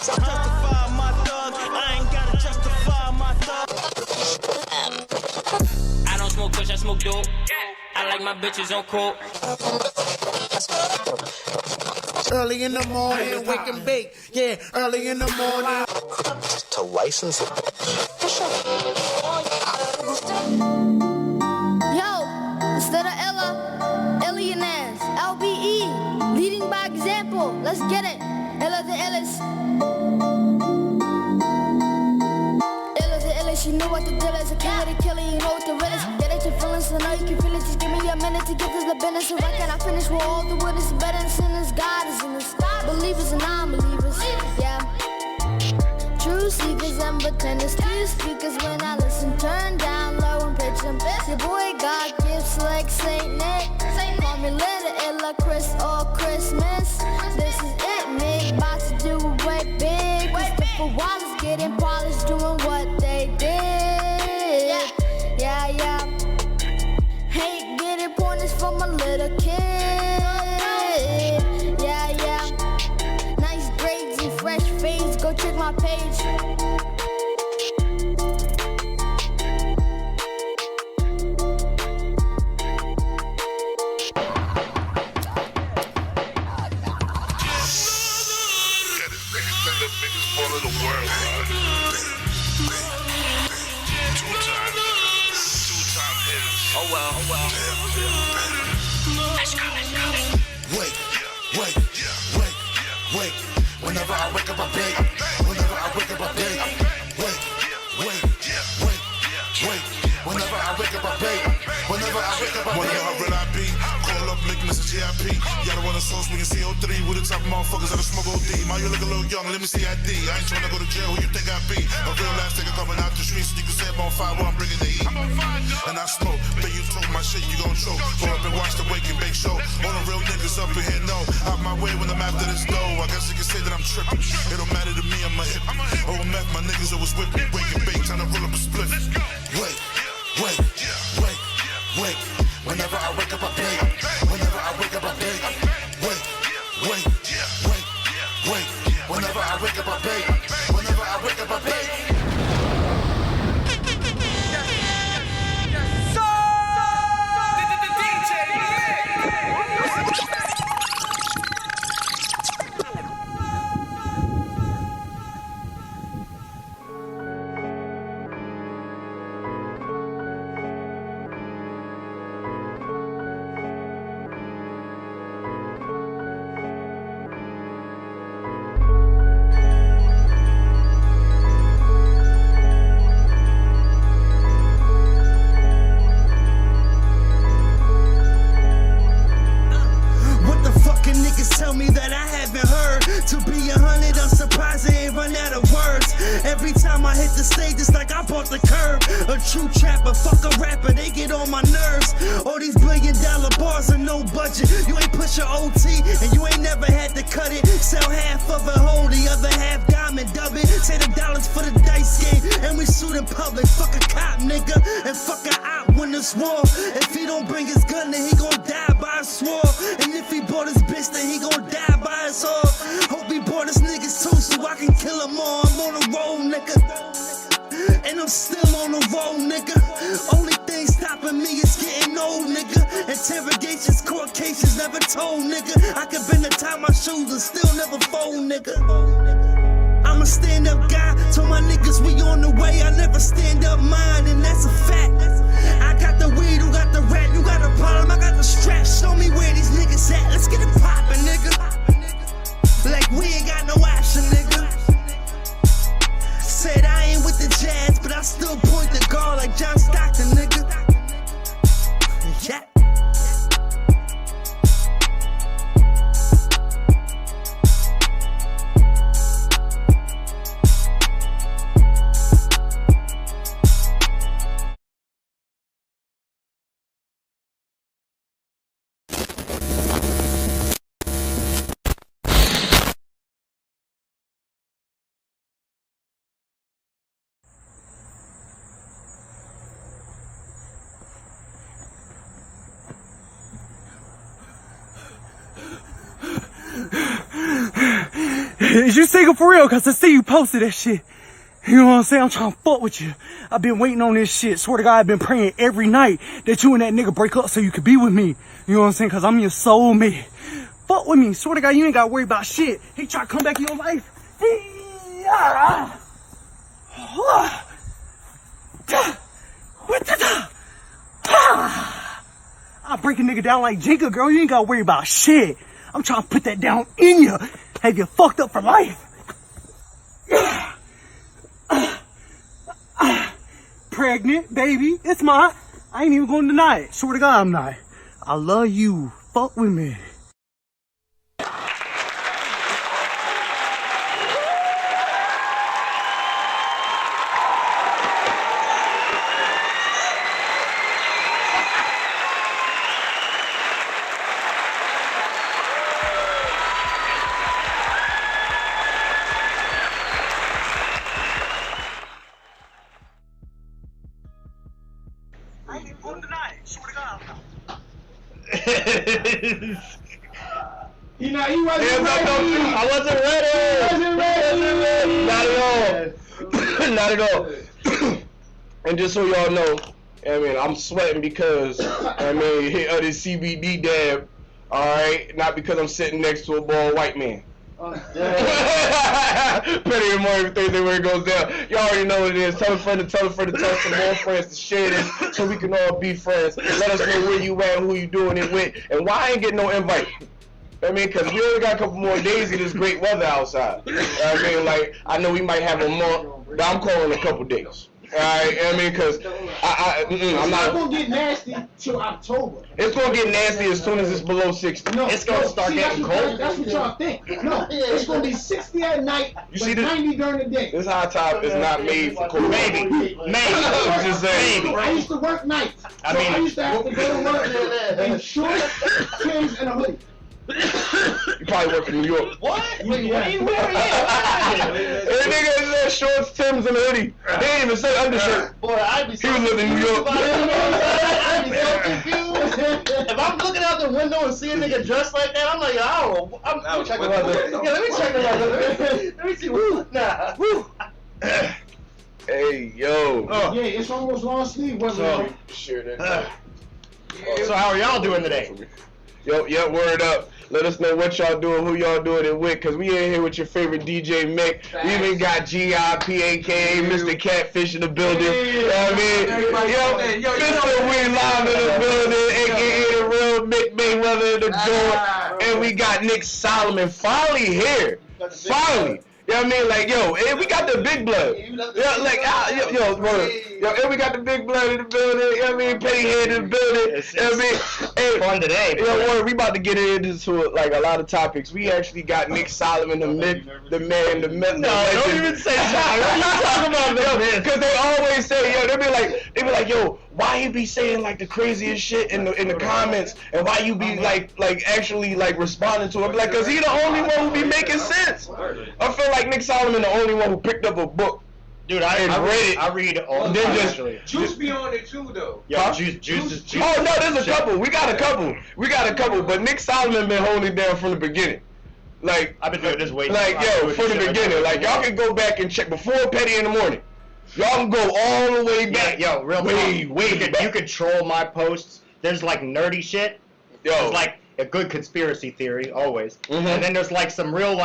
Justify my thug, I ain't gotta justify my thug. I don't smoke kush, I smoke dope. I like my bitches on coke. Early in the morning, wake and bake. Yeah, early in the morning. To license it. Yo, instead of Ella, Alienaz, LBE, leading by example. Let's get it. Ella the Ellis. Ella the Ellis, you know what the deal is. A killer to killer, you know what the real is. Get at your feelings, so now you can feel it. Just give me a minute to get this the business. So why can't I finish with all the witness? Better than sinners, God is in us. Believers and non-believers, yeah. True seekers and pretenders. True speakers when I listen. Turn down low and pitch them. Your boy got gifts like Saint Nick. Call me Little Ella Chris or Christmas. This is it, Nick. About to do it way big. Christopher Wallace getting polished, doing what they did. Yeah, yeah. Hate getting pointers from a little kid. Yeah, yeah. Nice braids and fresh fades. Go check my page. Oh well, oh well. Let's go, let's go. Wait. Whenever I wake up, I bake. Whenever I wake up, I bake. Wait. Whenever I wake up, I bake. Whenever I wake up, I bake. Wanna know how real I be? Call up, make Mr. GIP. Y'all don't wanna sauce, we can CO3. With the top of motherfuckers that'll smoke OD. Man, you look a little young, let me see ID. I ain't tryna go to jail, who you think I be? A real ass nigga coming out the streets, so you can say I'm on fire while I'm bringing the heat. And I smoke, bet you talk my shit, you gon' choke. Go up and watch the wake and bake show. All the real niggas up in here know. Out my way when I'm after this dough. I guess you can say that I'm tripping. It don't matter to me, I'm a hip. Old meth, my niggas always whip me. Wake and bake, tryna roll up a split. Wait. Whenever I wake up, I bake. Whenever I wake up, I bake. Wait. Whenever I wake up, I bake. Whenever I wake up, I bake. Tell me that I haven't heard. To be 100, I'm surprised they ain't run out of words. Every time I hit the stage, it's like I bought the curb. A true trapper, fuck a rapper, they get on my nerves. All these $1 billion bars are no budget. You ain't push your OT, and you ain't never had to cut it. Sell half of a whole, the other half diamond, dub it. Say the dollars for the dice game, and we shoot in public. Fuck a cop, nigga, and fuck a op when it's war. If he don't bring his gun, then he gon' die by a swore. And if he bought his bitch, then he gon' die by his whore. Hope he bought his niggas too, so I can kill them all. I'm on the road, nigga, and I'm still on the road, nigga. Only thing stopping me is getting old, nigga. Interrogations, court cases never told, nigga. I could bend the tie my shoes and still never fold, nigga. I'm a stand-up guy, told my niggas we on the way. I never stand up mine, and that's a fact. I got the weed, who got the rat, you got a problem, I got the strap. Show me where these niggas at, let's get it poppin', nigga. Like we ain't got no option, nigga. Said I ain't with the jazz, but I still point the guard like John Stockton, nigga. Yeah. Is you single for real? Cause I see you posted that shit. You know what I'm saying? I'm trying to fuck with you. I've been waiting on this shit. Swear to God, I've been praying every night that you and that nigga break up so you could be with me. You know what I'm saying? Cause I'm your soulmate. Fuck with me. Swear to God, you ain't gotta worry about shit. He try to come back in your life. I'll break a nigga down like Jenga, girl. You ain't gotta worry about shit. I'm trying to put that down in you. Have you fucked up for life? Pregnant, baby. It's mine. I ain't even gonna deny it. Swear to God, I'm not. I love you. Fuck with me. I ain't even gonna deny it. Swear to God, I'm not. He wasn't ready. I wasn't ready. Not at all. And just so y'all know, I mean, I'm sweating because, I mean, hit of this CBD dab, alright? Not because I'm sitting next to a bald white man. Petty and more every Thursday where it goes down. You already know what it is. Tell a friend to tell a friend to tell some more friends to share this so we can all be friends. Let us know where you at, who you doing it with, and why I ain't getting no invite. I mean, because we only got a couple more days of this great weather outside. I mean, like, I know we might have a month, but I'm calling a couple days. Alright, I mean, because I'm not going to get nasty till October. It's going to get nasty as soon as it's below 60. No, it's going to start getting cold. That's what y'all think. No, it's going to be 60 at night, but 90 during the day. This hot top is not made for cold. Maybe. I'm just saying. I used to work nights. I used to have to go to work in shorts, Timbs, and a hoodie. You probably work in New York. What? Wait, what are you wearing? That nigga said shorts, Timbs, and a hoodie. They didn't even say undershirt. Boy, I'd be so He was living in New York. I'd be so confused. If I'm looking out the window and see a nigga dressed like that, I'm like, let me check the weather. Yeah, let me check the weather. Let me see what's nah. Hey, yo. Yeah, it's almost long sleeve weather. Sure that. So how are y'all doing today? Yo, word up. Let us know what y'all doing, who y'all doing it with, because we in here with your favorite DJ Mick. We even got GIP, a.k.a. Mr. Catfish in the building. You know what I mean? Yo, Mr. We live in the building, a.k.a. the real Mick Mayweather in the joint. And we got Nick Solomon finally here. Finally. You know what I mean? Like, yo, and we got the big blood. Yeah, like, and we got the big blood in the building. You know what I mean? Petty head in the building. You know what I mean? Hey, fun today. You know, we about to get into like a lot of topics. We actually got Nick Solomon, the man, the myth. No, don't even say that. What are you talking about? Because they always say, yo, they be like, yo, why you be saying like the craziest shit in the comments, and why you be like actually like responding to it? Like, cause he the only one who be making sense. I feel like Nick Solomon the only one who picked up a book. Dude, I read all the time, actually. Juice be on it too, though. Yeah, huh? Juice. Oh no, there's a couple. We got a couple, but Nick Solomon been holding it down from the beginning. Like, I've been doing this way. Like, yo, from the beginning. Like, y'all can go back and check before Petty in the morning. Y'all can go all the way back. Yeah, yo, real way back. You could troll my posts. There's like nerdy shit. There's like a good conspiracy theory always, and then there's like some real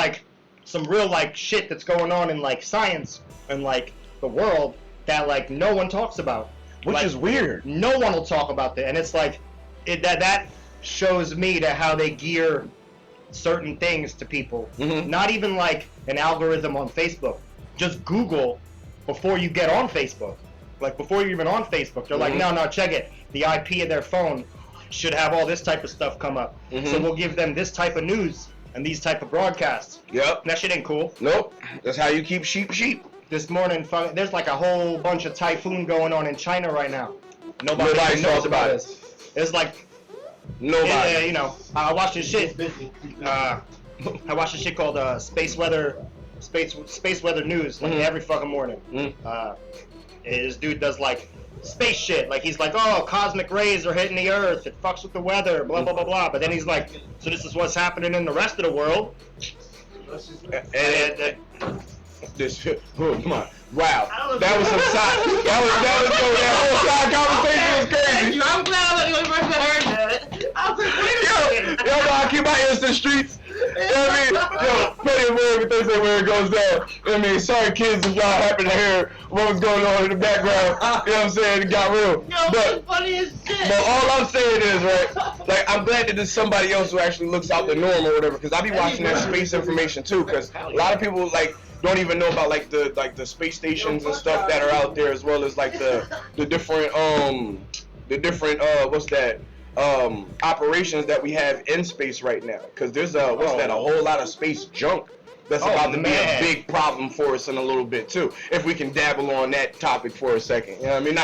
shit that's going on in like science and like the world that like no one talks about, which is weird. No one will talk about that, and it's like that shows me to how they gear certain things to people. Not even like an algorithm on Facebook. Just Google before you get on Facebook. Like before you're even on Facebook, they're like, no, check it. The IP of their phone should have all this type of stuff come up. So we'll give them this type of news and these type of broadcasts. Yep. That shit ain't cool. Nope. That's how you keep sheep. This morning, there's like a whole bunch of typhoon going on in China right now. Nobody knows about it. It's like nobody. You know, I watched this shit. I watched this shit called Space Weather News like every fucking morning. This dude does like space shit. Like he's like, oh, cosmic rays are hitting the Earth. It fucks with the weather. Blah blah blah blah. But then he's like, so this is what's happening in the rest of the world. And this, oh my, wow, that was some side. That whole side conversation was crazy. I'm glad I'm the only person that heard that. I was like, wait a second. Yo, I keep my ears to the streets. You know what I mean? Yo, plenty of word every Thursday where it goes down. I mean, sorry kids if y'all happen to hear what was going on in the background. You know what I'm saying? It got real. Yo, But funny as shit. But all I'm saying is, right, like, I'm glad that there's somebody else who actually looks out the norm or whatever, because I be watching that space information too, because a lot of people, like, don't even know about, like, the space stations and stuff that are out there, as well as, like, the different, what's that, operations that we have in space right now, because there's a whole lot of space junk that's about to be a big problem for us in a little bit too. If we can dabble on that topic for a second, you know what I mean?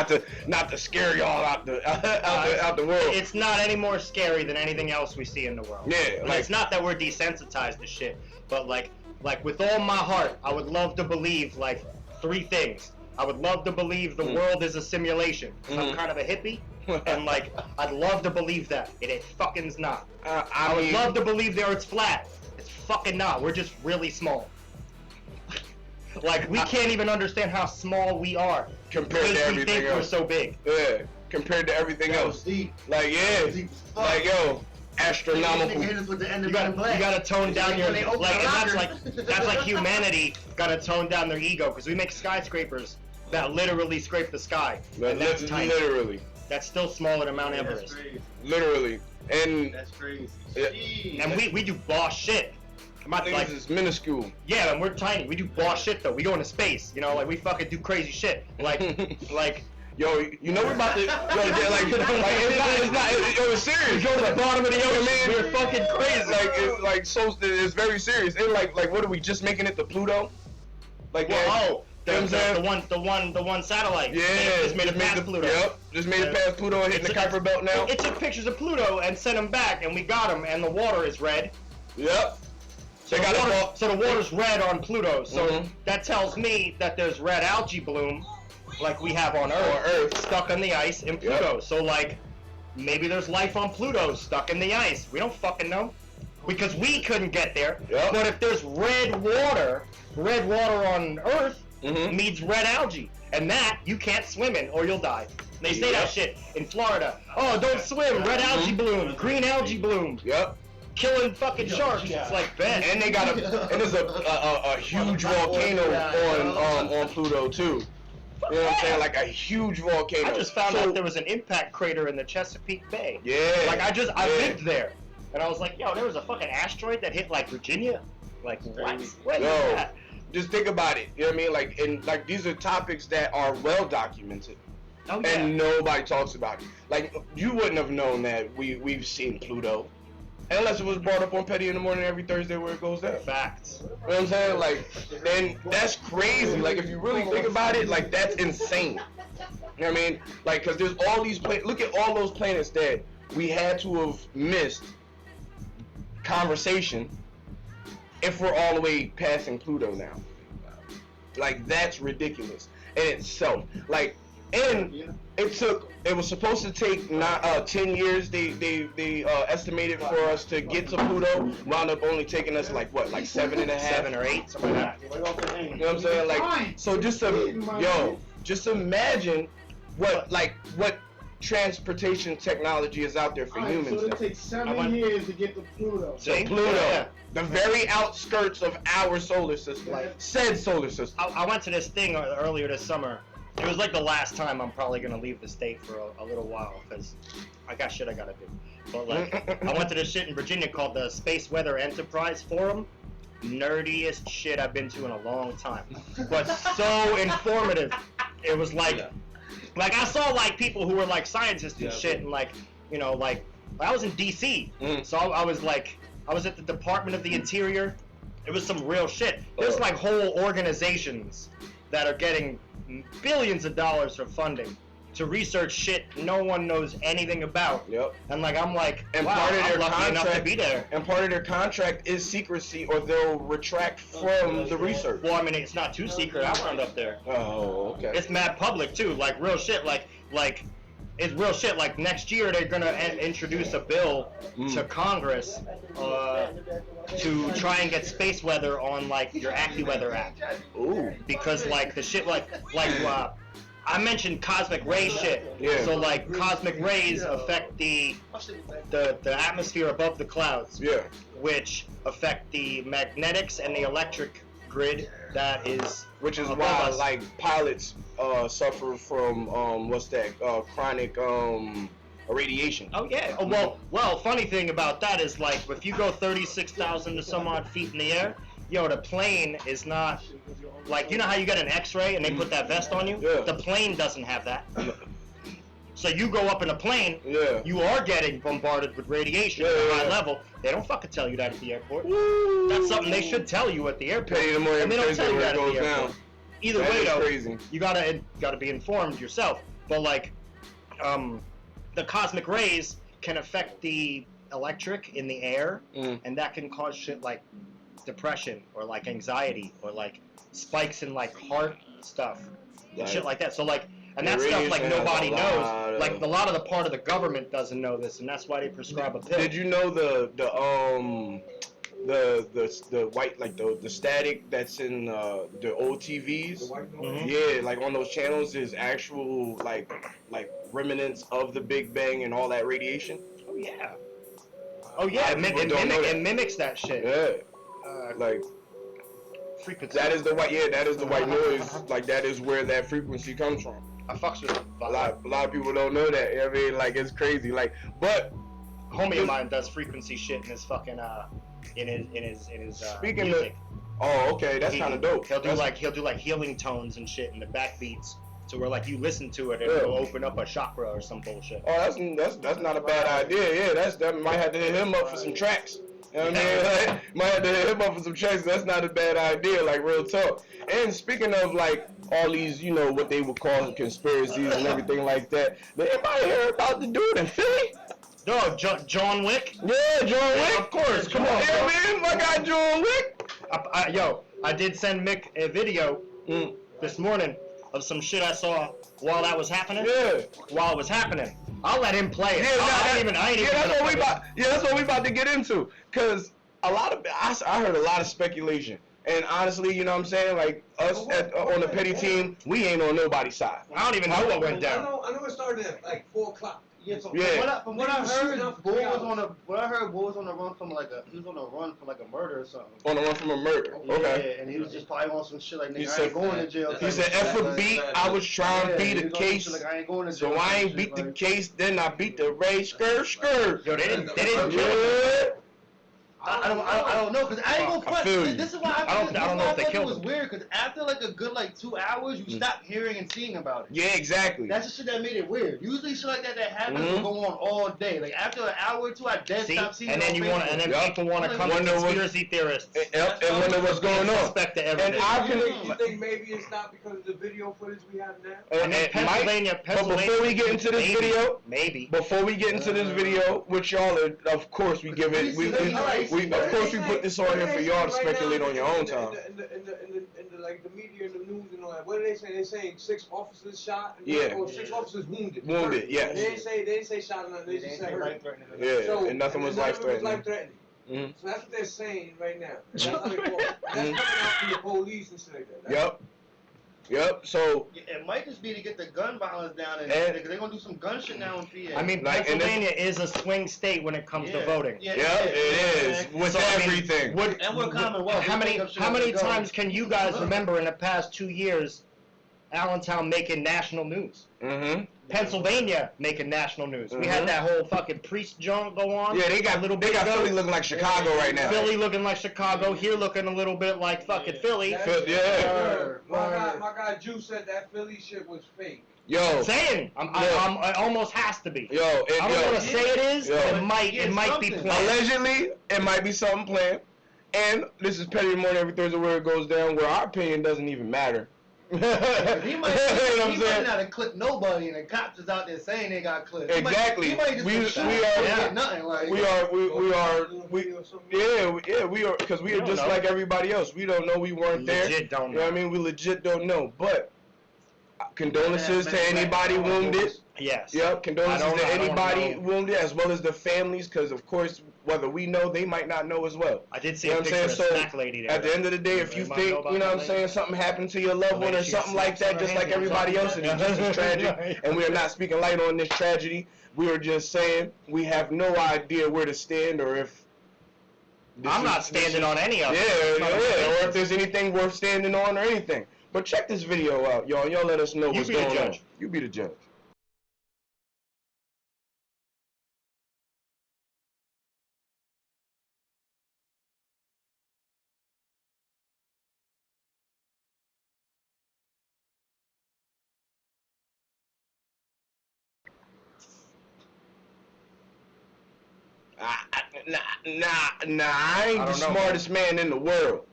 Not to scare y'all out the world. It's not any more scary than anything else we see in the world. Yeah, And like- it's not that we're desensitized to shit, but like with all my heart, I would love to believe like 3 things. I would love to believe the world is a simulation. I'm kind of a hippie, and like I'd love to believe that. It fucking's not. I would love to believe the Earth's flat. It's fucking not. We're just really small. Like we can't even understand how small we are Compared to because we everything think we're else. so big. Yeah, compared to everything else. Like, yeah, like, yo, astronomical. You gotta tone down your like, and that's like humanity gotta tone down their ego because we make skyscrapers that literally scrape the sky, and that's tiny. Literally. That's still smaller than Mount Everest. Literally. And That's crazy. And we do boss shit. my things is minuscule. Yeah, and we're tiny. We do boss shit though. We go into space, you know, like we fucking do crazy shit. Like Yo, you know we're about to, it's serious. we go to the bottom of the ocean. Man, We're fucking crazy. It's very serious. And like, what are we just making it to Pluto? Like, the one satellite. Yeah, just made it past Pluto. Yep, just made it past Pluto and hitting the Kuiper Belt now. It took pictures of Pluto and sent them back, and we got them, and the water is red. Yep. So the water's red on Pluto. So that tells me that there's red algae bloom, like we have on Earth, stuck on the ice in Pluto. So like, maybe there's life on Pluto stuck in the ice. We don't fucking know, because we couldn't get there. But if there's red water on Earth means red algae, and that you can't swim in or you'll die. They say that shit in Florida. Oh, don't swim. Red algae bloom, green algae bloom. Yep. Killing fucking sharks. It's like bad. And there's a huge volcano on Pluto too. You know what I'm saying? Like a huge volcano. I just found out there was an impact crater in the Chesapeake Bay. Yeah. Like I lived there, and I was like, yo, there was a fucking asteroid that hit like Virginia. Like what? What is that? Just think about it. You know what I mean? Like, and like these are topics that are well documented. Oh, yeah. And nobody talks about it. Like, you wouldn't have known that we've seen Pluto. Unless it was brought up on Petty in the Morning every Thursday where it goes down. Facts. You know what I'm saying? Like, then that's crazy. Like, if you really think about it, like, that's insane. You know what I mean? Like, because there's all these planets. Look at all those planets that we had to have missed conversation if we're all the way passing Pluto now. Like, that's ridiculous in itself. Like, and it was supposed to take 10 years. They estimated for us to get to Pluto. Wound up only taking us like 7.5, 7 or 8, something like that. You know what I'm saying? Like, so just imagine what transportation technology is out there for humans. So it takes 7 years to get to Pluto. So Pluto, the very outskirts of our solar system, said solar system. I went to this thing earlier this summer. It was like the last time I'm probably gonna leave the state for a little while because I got shit I gotta do. But like, I went to this shit in Virginia called the Space Weather Enterprise Forum. Nerdiest shit I've been to in a long time, but so informative. It was like I saw like people who were like scientists and shit, and like, you know, like I was in DC, so I was at the Department of the Interior. It was some real shit. There's like whole organizations that are getting billions of dollars for funding to research shit no one knows anything about. Yep. And like I'm like, And wow, part of I'm their lucky enough to contract, be there. and part of their contract is secrecy, or they'll retract from the research. Well, I mean, it's not too secret. I wound up there. Oh, okay. It's mad public too, like real shit. Like it's real shit. Like next year, they're gonna introduce a bill to Congress to try and get space weather on like your AccuWeather app. Ooh. Because like the shit like I mentioned cosmic ray shit. Yeah. So like cosmic rays affect the atmosphere above the clouds. Yeah. Which affect the magnetics and the electric grid that is, which is above why us. like pilots suffer from chronic irradiation. Oh yeah. Oh, well. Funny thing about that is like if you go 36,000 to some odd feet in the air, yo, the plane is not like, you know how you get an X-ray and they put that vest on you? Yeah. The plane doesn't have that. So you go up in a plane, Yeah. you are getting bombarded with radiation at a high level. They don't fucking tell you that at the airport. Woo. That's something they should tell you at the airport. Pay them more and they don't tell you where that it at goes the airport. down. Either That way, is though, crazy. you gotta be informed yourself. But like, the cosmic rays can affect the electric in the air, and that can cause shit like depression or like anxiety or like spikes in like heart stuff and shit like that. So like, and that stuff like nobody knows. Like a lot of the part of the government doesn't know this, and that's why they prescribe a pill. Did you know the white, like the static that's in the old TVs? Yeah, like on those channels is actual like remnants of the Big Bang and all that radiation. Oh yeah. Oh yeah, it mimics that shit. Yeah. Like frequency. that is the white. Yeah, that is the white noise. Like that is where that frequency comes from. I fucks with it. A lot of people don't know that. You know what I mean, like it's crazy. Like, but homie of mine does frequency shit in his fucking in his speaking music. of, oh okay, that's kind of dope. He'll do like healing tones and shit in the backbeats, to where like you listen to it and it'll open up a chakra or some bullshit. Oh, that's not a bad idea. Yeah, that might have to hit him up for some tracks. You know what I mean? Like, might have to hit him up for some tracks. That's not a bad idea. Like real talk. And speaking of like all these, you know, what they would call conspiracies and everything like that. Did anybody hear about the dude in Philly? No, John Wick. Yeah, John Wick. Of course. Come on, yeah, man. My guy John Wick. I did send Mick a video this morning of some shit I saw while that was happening. Yeah. While it was happening. I'll let him play it. Yeah, I ain't even that's what we about to get into. Cause I heard a lot of speculation. And honestly, you know what I'm saying? Like us on the petty team, we ain't on nobody's side. I don't even know what went down. I know it started at like 4 o'clock. Yeah, from Yeah. what I heard, Bull was on the run from he was on a run for like a murder or something. On the run from a murder. Okay. Yeah, and he was just probably on some shit like, He nigga, I said- ain't going to jail. He said, F a beat, I was trying to beat he the was on some case. shit like, I ain't going to jail. So I ain't beat the case, then I beat the Ray skirt. Yo, they didn't kill him. Yeah. I don't know, cause I ain't gonna I feel you. front. This is why I don't know if they killed it was him. weird, cause after like a good like 2 hours, you stop hearing and seeing about it. Yeah, exactly. That's the shit that made it weird. Usually shit like that happens will go on all day. Like after an hour or two, I dead stop seeing and it then on you want, Facebook. and then people want to come to Wonder what- conspiracy theorists. And wonder what's going on. Suspect to And everything. I You think maybe it's not because of the video footage we have now? I mean, Pennsylvania. But before we get into this video, maybe. before we get into this video, which y'all, of course, we give it. We of course we put this on here for y'all to speculate on your own time. In the like the media and the news and all that. What do they say? They're saying 6 officers shot. Yeah. Or 6 officers wounded. Wounded, yes. They didn't say shot or nothing. They just said hurt. Yeah, So, and nothing was life threatening. So that's what they're saying right now. That's what they call it. That's coming out from the police and shit like that. Yep. So it might just be to get the gun violence down, and they're gonna do some gun shit now in PA. I mean, Like, Pennsylvania is a swing state when it comes to voting. Yeah, it is with So, I mean, everything. And we're Commonwealth. How We many pick up shit how as many we go. times can you guys remember in the past 2 years, Allentown making national news? Pennsylvania making national news. We had that whole fucking priest junk go on. Yeah, they got Philly looking like Chicago right now. Philly looking like Chicago. Here looking a little bit like fucking Philly. Yeah. My guy Jew said that Philly shit was fake. Yo, saying it almost has to be. Yo, I don't want to say it is, but it might be planned. Allegedly, it might be something planned. And this is Petty Morning every Thursday where it goes down, where our opinion doesn't even matter. He might not have clipped nobody, and the cops is out there saying they got clipped. Exactly. He might just We are, because we are just like everybody else. We don't know, we weren't there. Legit don't know. You know what I mean? We legit don't know. But condolences to anybody wounded. Yes. Yep, condolences to anybody, know. as well as the families, because of course, whether we know, they might not know as well. I did see You know a what I'm picture saying? of a snack lady there. At the end of the day, if you think, you know what I'm saying, something happened to your loved one or something like that, just like everybody else, it is just as tragic, and we are not speaking light on this tragedy. We are just saying we have no idea where to stand or if... I'm not standing on any of it. Yeah, or if there's anything worth standing on or anything. But check this video out, y'all. Y'all let us know what's going on. You be the judge. Nah, I ain't the smartest man in the world.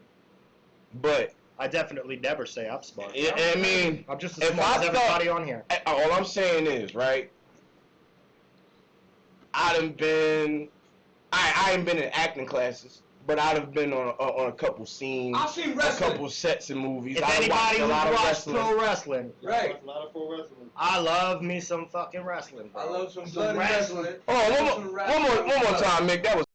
But I definitely never say I'm smart. Yeah, I mean, I'm just as smart as everybody on here. All I'm saying is, right, I ain't been in acting classes, but I'd have been on a couple scenes, I've seen a wrestling. couple sets of movies. If I've anybody watched a who's lot of watched wrestling. pro wrestling, Right. A lot of pro wrestling. I love me some fucking wrestling, bro. I love some blood wrestling. Oh, one more time, Mick. That was.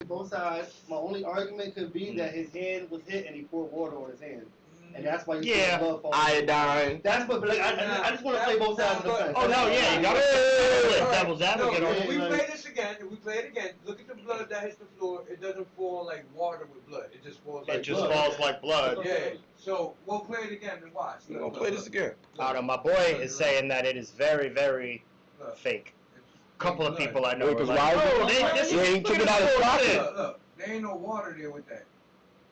Both sides. My only argument could be that his hand was hit and he poured water on his hand. And that's why you see the blood fall. Iodine. That's what, but like, I just want to play both sides of the fence. Oh, no, yeah, you gotta devil's advocate on If we it. play this again, look at the blood that hits the floor. It doesn't fall like water with blood. It just falls like It just blood. falls like blood. Yeah. So we'll play it again and watch. We're gonna play this again. I don't know, my boy is saying that it is very, very fake. A couple of people I know are like, oh, he took it out of his pocket. Look, there ain't no water there with that.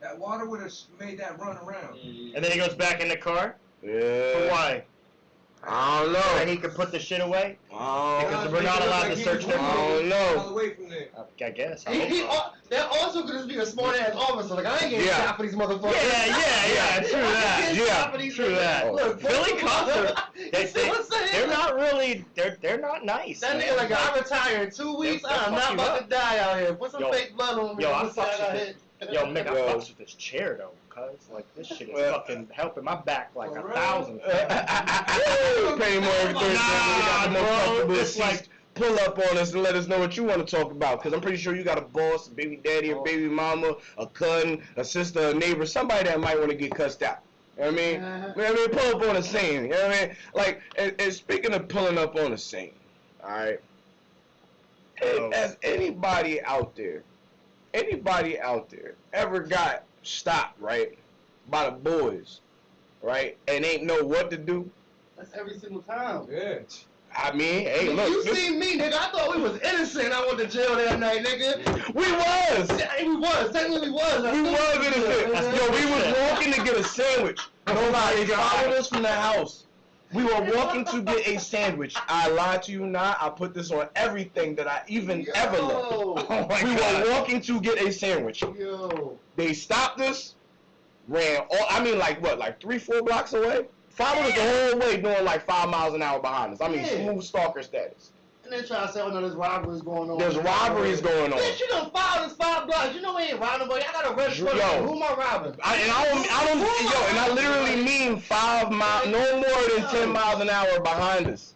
That water would have made that run around. And then he goes back in the car? Yeah. For why? I don't know. And he could put the shit away? Oh, Because we're not allowed to search their I don't know. Away from there. I guess. That also could just be a smart ass officer. Like, I ain't getting shot for these motherfuckers. Yeah, true that. True that. Look, Philly cops are, they're not. not really, they're not nice. That nigga like, I retire in 2 weeks. They'll I'm not fuck you about up. to die out here. Put some Yo, fake blood on me. Yo, I Let's say fucks got with hit. this. Yo, Mick, I Yo. fucks with this chair though, cuz like this shit is Well. fucking helping my back like For 1,000. Pay more every Thursday. We got the most bro, comfortable it's seats. like- Pull up on us and let us know what you want to talk about. Because I'm pretty sure you got a boss, a baby daddy, a baby mama, a cousin, a sister, a neighbor, somebody that might want to get cussed out. You know what I mean? You know what I mean? Pull up on the scene. You know what I mean? Like, and speaking of pulling up on the scene, all right? Has anybody out there ever got stopped, right, by the boys, right, and ain't know what to do? That's every single time. Yeah. I mean, hey, look. You seen me, nigga. I thought we was innocent. I went to jail that night, nigga. We was. Yeah, we was. Technically, we was. We was innocent. Yo, we was walking to get a sandwich. Nobody followed us from the house. We were walking to get a sandwich. I lied to you not. I put this on everything that I even ever left. Oh my We God. were walking to get a sandwich. Yo. They stopped us, ran all, I mean, like what, like 3-4 blocks away? Followed us the whole way doing like 5 miles an hour behind us. I mean, Yeah. smooth stalker status. And they try to say, oh no, there's robberies going on. There's robberies going on. Bitch, you done followed us 5 blocks. You know we ain't robbing nobody. I got a red truck. Yo. Who am I robbing? And I literally mean 5 miles, no more than 10 miles an hour behind us.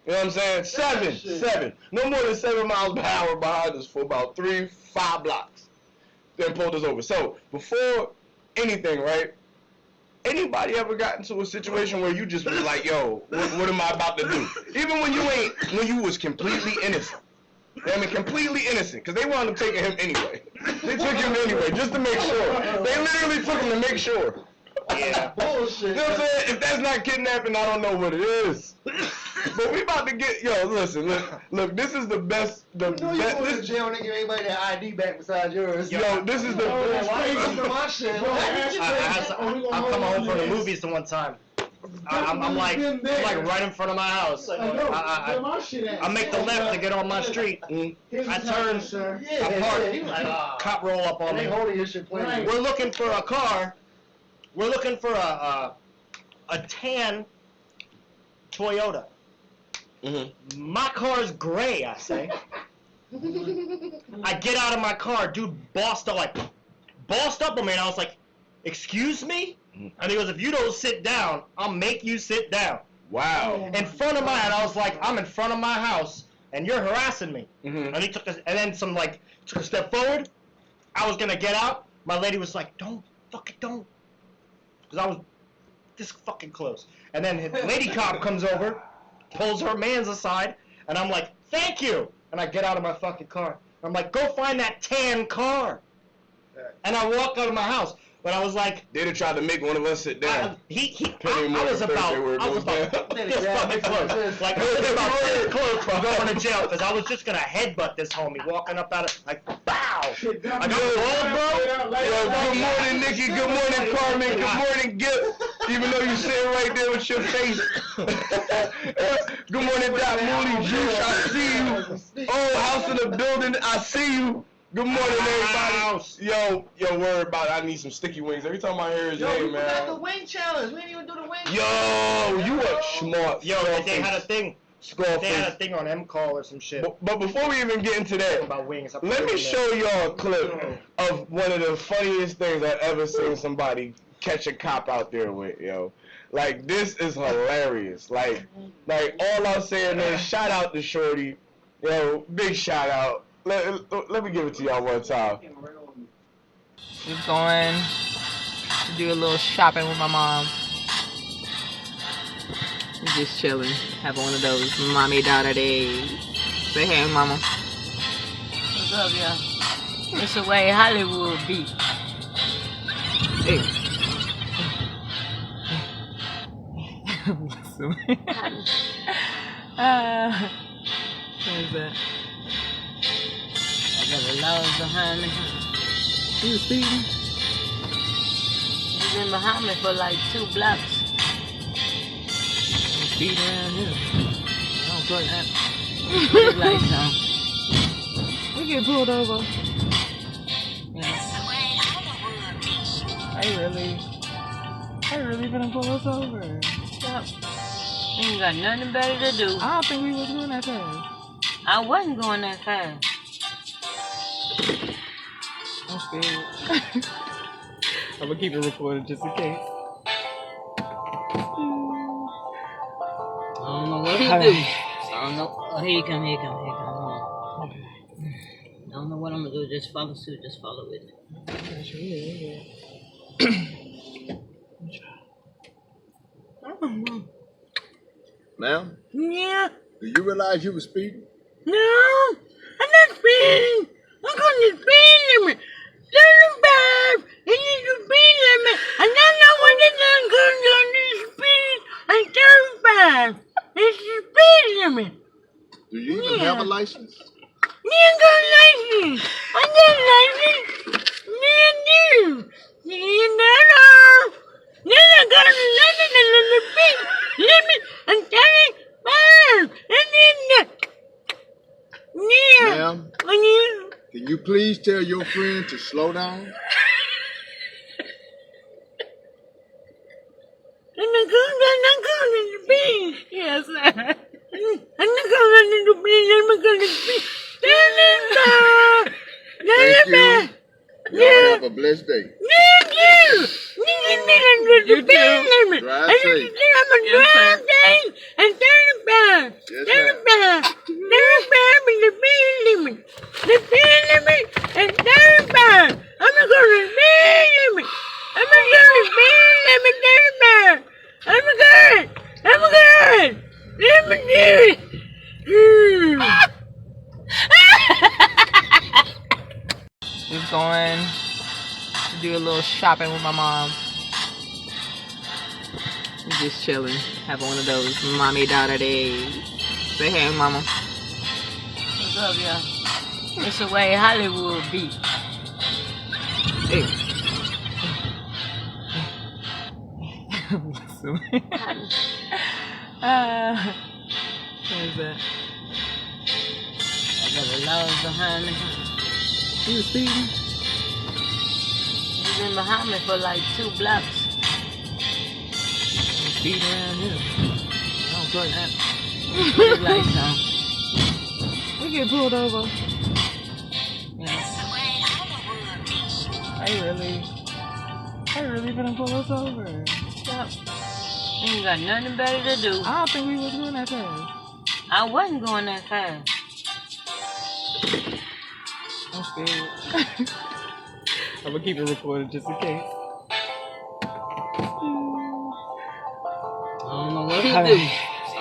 You know what I'm saying? Seven. No more than 7 miles per hour behind us for about 3-5 blocks. Then pulled us over. So before anything, right? Anybody ever got into a situation where you just was like, yo, what am I about to do? Even when you was completely innocent. I mean, completely innocent, because they wound up taking him anyway. They took him anyway, just to make sure. They literally took him to make sure. Yeah. Bullshit. You know what I'm saying? If that's not kidnapping, I don't know what it is. But we about to get, yo, listen, look, this is the best, You know you going to jail and they give everybody that ID back besides yours. Yo, this is the best. Why you listen to my shit? I'm coming home from the movies the one time. I'm like right in front of my house. I make the left to get on my street. I turn, I park, cop roll up on me. holding your shit playing. We're looking for a car. We're looking for a tan Toyota. My car's gray, I say. I get out of my car, dude bossed up on me, and I was like, excuse me? And he goes, if you don't sit down, I'll make you sit down. Wow. In front of and I was like, I'm in front of my house, and you're harassing me. And he took and then took a step forward. I was gonna get out. My lady was like, don't. Because I was this fucking close. And then the lady cop comes over, pulls her mans aside, and I'm like, thank you. And I get out of my fucking car. I'm like, go find that tan car. And I walk out of my house. But I was like, they'd have tried to make one of us sit down. I was about this fucking close. Like, I was about this close from going to jail because I was just going to headbutt this homie walking up out of, like, bow. I got balls, bro. Yo, good morning, Nikki. Good morning, Carmen. Good morning, Gip. Even though you sit right there with your face. Good morning, Doc Mooney. Juice, I see you. Oh, house in the building, I see you. Good morning, everybody. Yo, word about it. I need some sticky wings. Every time I hear his name, man. Yo, we got the wing challenge. We didn't even do the wing Yo, you a smart. Yo, they had a thing. They had a thing on M-Call or some shit. But before we even get into that, about wings, let me show y'all a clip of one of the funniest things I've ever seen somebody catch a cop out there with, yo. Like, this is hilarious. Like all I'm saying is shout out to Shorty. Yo, big shout out. Let me give it to y'all one time. Just going to do a little shopping with my mom. We're just chilling, having one of those mommy-daughter days. Say hey, mama. What's up, y'all? It's the way Hollywood be. Hey. What is that? I got the laws behind me. He was speeding. He's been behind me for like 2 blocks. I'm speeding around here. I don't put that. Put his lights on. We get pulled over. Yeah. They really gonna pull us over. Yep. Ain't got nothing better to do. I don't think we was going that fast. I wasn't going that fast. I'm scared. I'm gonna keep it recorded just in case. I don't know what he do. I don't know. Oh, here you come. Hold on. Okay. I don't know what I'm gonna do. Just follow suit. Just follow with me. Ma'am? Yeah. Do you realize you were speeding? No, I'm not speeding. I'm going to speed limit. 35. It is the speed limit. And I know when it's not going to do speed at 35. It's the speed limit. Do you even have a license? Yeah, I got a license. I got a license. Yeah, I do. Yeah, no. Then I got a license and the speed limit and 35. And then yeah. Ma'am, can you please tell your friend to slow down? And I'm going to speed. Yes, sir. I'm not going to speed. I'm going to speed. Thank you. Y'all have a blessed day. Thank you. You too. Drive safe. I'm a drive safe and 35. Yes, 35 is the speed limit. The speed limit is 35. I'm going to speed limit. I'm going to speed limit 35. I'm good. Let me do it. Just going to do a little shopping with my mom. We're just chilling, having one of those mommy-daughter days. Say hey, mama. What's up, y'all? It's the way Hollywood be. Hey. What is that? I got the laws behind me. He was speeding. He's been behind me for like 2 blocks. I'm speeding around here. I don't put that. Lights on. We get pulled over. Yes. They really gonna pull us over. Yep. Ain't got nothing better to do. I don't think we was going that fast. I wasn't going that fast. I'm scared. I'm gonna keep it recorded just in case. I don't know what he do. I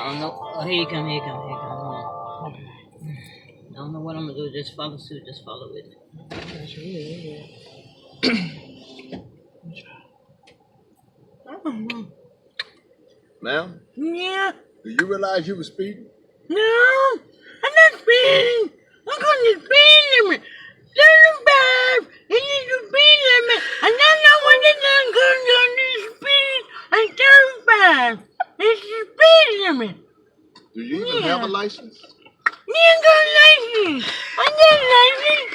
don't know. Oh, here you come. Hold on. Okay. I don't know what I'm gonna do. Just follow suit. Just follow with me. That's really Ma'am, Yeah. do you realize you were speeding? No, I'm not speeding. I'm going to speed limit. 35. It is the speed limit. And I know when it's not going on the speed. I'm 35. It's the speed limit. Do you even have a license? You got a license. I got a license.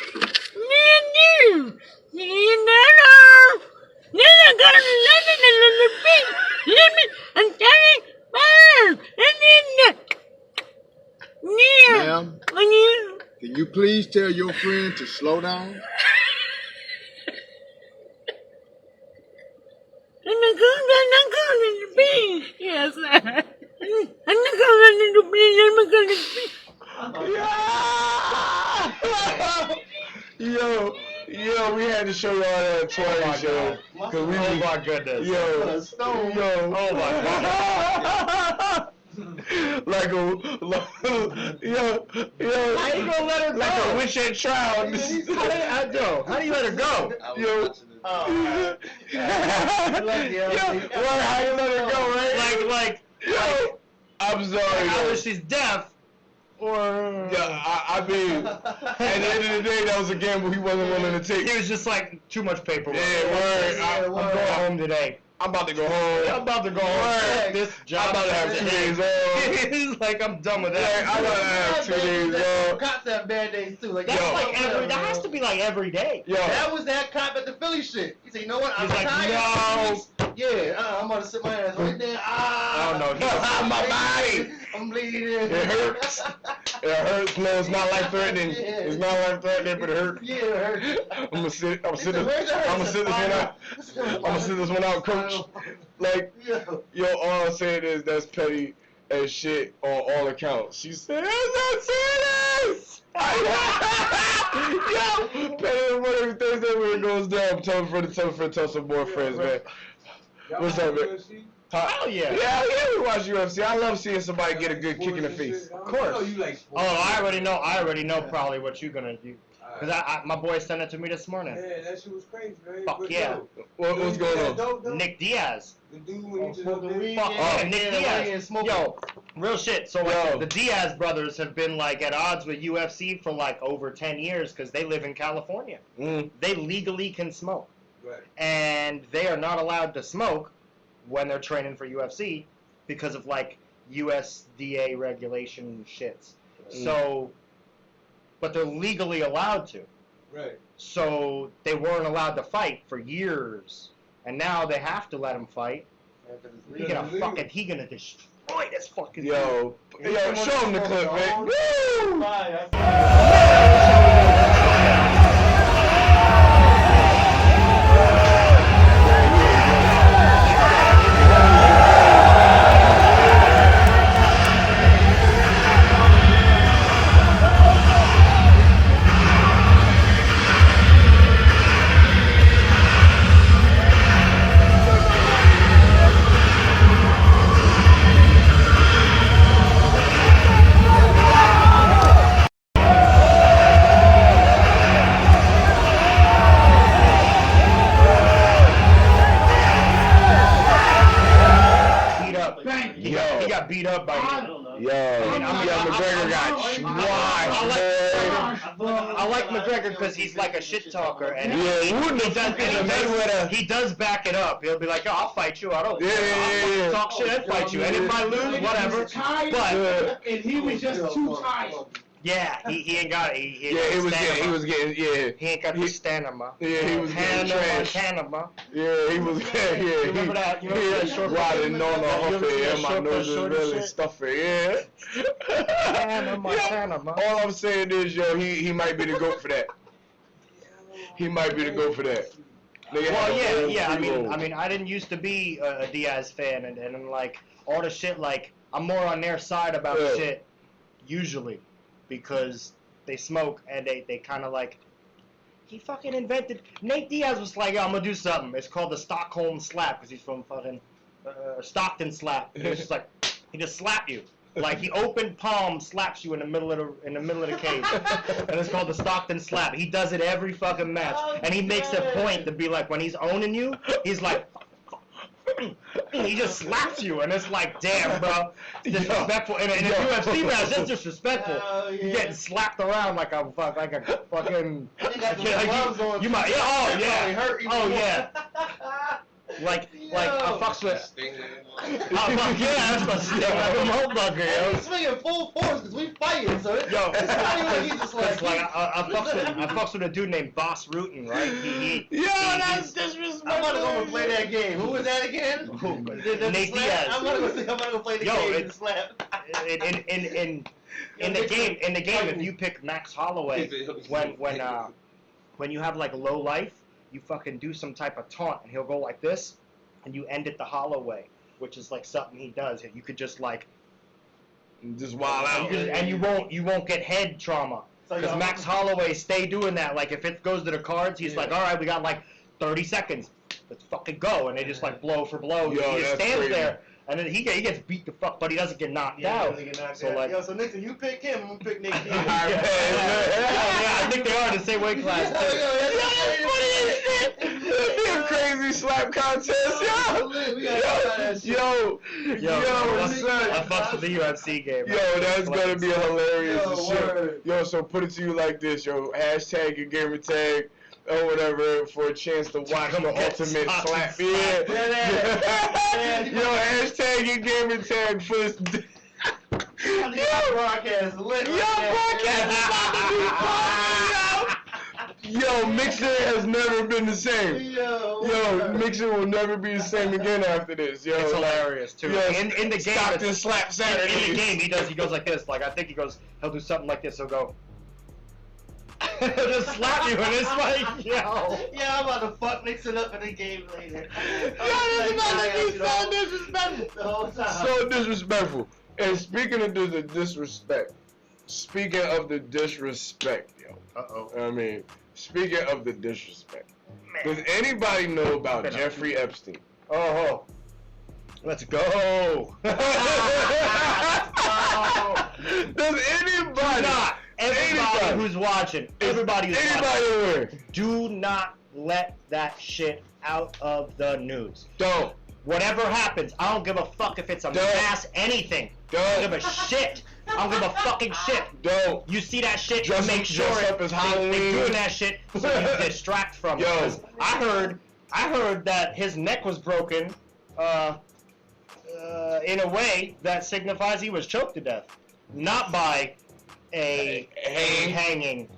Yeah, dude. Yeah, no. Then I got a license and the speed limit. I'm 35. And then yeah. Ma'am, can you please tell your friend to slow down? And I'm going to the beach. Yes, sir. I'm going to the beach. I'm going to speed. Yo, we had to show y'all that twice, yo. Oh my goodness. Yo. Oh my god. Like yo. How you gonna let her go? Like a witch at trial. How do you let her go? Yo. How you let her go, right? Like, I'm sorry. either she's deaf or I mean, at the end of the day, that was a gamble he wasn't willing to take. He was just like too much paperwork. Yeah, word. I'm going home today. I'm about to go home. I'm about to go home. This job. I'm about to have 2 days off. He's like, I'm done with that. I'm about to have 2 days off. Cops have bad days too. Like That's like that has to be like every day. Yo. That was that cop at the Philly shit. He said, you know what? I'm He's like, tired. no. Yeah, I'm about to sit my ass right there. Oh no, my body. I'm bleeding. It hurts. It hurts. No, it's not life threatening. It's not life threatening, but it hurts. Yeah, it hurts. I'm gonna sit this one out, coach. Like, yo, all I'm saying is that's petty as shit on all accounts. She said, "That's serious." Yo, petty every Thursday when it goes down. Tell a friend, tell some more friends, man. What's up, man? Hell yeah. Yeah, we watch UFC. I love seeing somebody get a good kick in the face. Of course. I already know probably what you're gonna do. Cause my boy sent it to me this morning. Yeah, that shit was crazy, man. Fuck yeah. What's going on? Nick Diaz. The dude when he just Nick Diaz. Yo, real shit. So like, the Diaz brothers have been like at odds with UFC for like over 10 years because they live in California. They legally can smoke. Right. And they are not allowed to smoke when they're training for UFC because of like USDA regulation shits. So, but they're legally allowed to. Right. So they weren't allowed to fight for years, and now they have to let him fight. He gonna destroy this fucking. Yo, show him the clip, man. Woo! He got beat up by him. McGregor got I like McGregor because he's like a shit talker, and he does back it up. He'll be like, "Yo, I'll fight you. I don't talk shit and fight you, and if I lose, whatever." But and he was just too tired. Yeah, he ain't got it. He was getting. He ain't got the stamina. Yeah, he was getting trash. Montana. Yeah, he was. Yeah. You remember that? You remember that short? Riding on the huffy, and my nose is really stuffy. Yeah. Montana. All I'm saying is, yo, he might be the GOAT for that. He might be the GOAT for that. Well, yeah. I mean, I didn't used to be a Diaz fan, and like all the shit. Like I'm more on their side about shit usually, because they smoke and they kind of like. He fucking invented. Nate Diaz was like, yo, I'm gonna do something. It's called the Stockholm Slap because he's from fucking Stockton Slap. And it's just like he just slapped you. Like he open palm slaps you in the middle of the cage, and it's called the Stockton Slap. He does it every fucking match, and he makes a point to be like when he's owning you, he's like, he just slaps you, and it's like, damn, bro, disrespectful. And in a UFC match, that's disrespectful. You getting slapped around like a fucking. You might, Like I fucks with. That's my sting like a motherfucker, yo. He's swinging full force because we fighting, so it's not even like he's just like. I fucks with a dude named Boss Rutan, right? That's disrespectful. I'm gonna go and play that game. Who was that again? Nate Diaz. I'm gonna go play the game and slap. In the game, if you pick Max Holloway, when you have like low life, you fucking do some type of taunt, and he'll go like this, and you end it the Holloway, which is like something he does. You could just like just wild out, and you won't get head trauma. Because Max Holloway stay doing that. Like if it goes to the cards, he's like, all right, we got like 30 seconds. Let's fucking go. And they just like blow for blow. He just stands there. And then he gets beat the fuck, but he doesn't get knocked out. So like, so Nixon, you pick him, I'm gonna pick Nate Diaz. I think they are the same weight class. That'd be a crazy slap contest, yo, son. I fucks with the UFC game. Yo, that's gonna be hilarious shit. Yo, so put it to you like this, yo. Hashtag your gamer tag. Or whatever for a chance to watch the ultimate slap. Yo, hashtag your gamer tag first. Yo, Mixer has never been the same. Yo, Mixer will never be the same again after this. Yo, it's hilarious too. Yo, in the game, Stockton slap Saturday. In the game, he goes like this. Like I think he'll do something like this. He'll go. He'll just slap you, and it's like, yo. Yeah, I'm about to fuck Nixon up in the game later. This is about to be so disrespectful. So disrespectful. And speaking of the disrespect, yo. I mean, speaking of the disrespect, does anybody know about Jeffrey Epstein? Oh, let's go. Does anybody? Everybody who's watching, everybody who's watching, do not let that shit out of the news. Don't. Whatever happens, I don't give a fuck if it's a mass anything. I don't give a shit. I don't give a fucking shit. Don't. You see that shit, you make sure up as Halloween. They're doing that shit so you distract from it. I heard that his neck was broken in a way that signifies he was choked to death. Not by a hanging.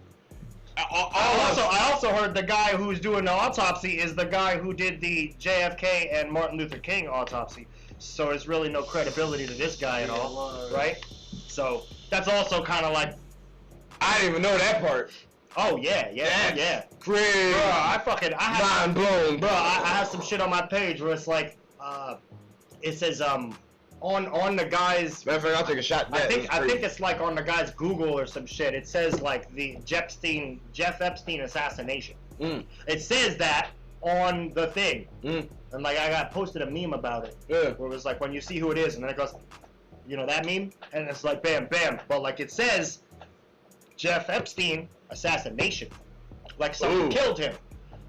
I also heard the guy who's doing the autopsy is the guy who did the JFK and Martin Luther King autopsy. So there's really no credibility to this guy at all, right? So that's also kind of like I didn't even know that part. Oh yeah. Crazy. Bro, I mind blown. Bro, I have some shit on my page where it's like it says on the guy's. Matter of fact, I'll take a shot. I think it's like on the guy's Google or some shit. It says like the Jeff Epstein assassination. It says that on the thing, and like I got posted a meme about it. Yeah. Where it was like when you see who it is, and then it goes, you know that meme, and it's like bam, bam, but like it says Jeff Epstein assassination, like someone killed him.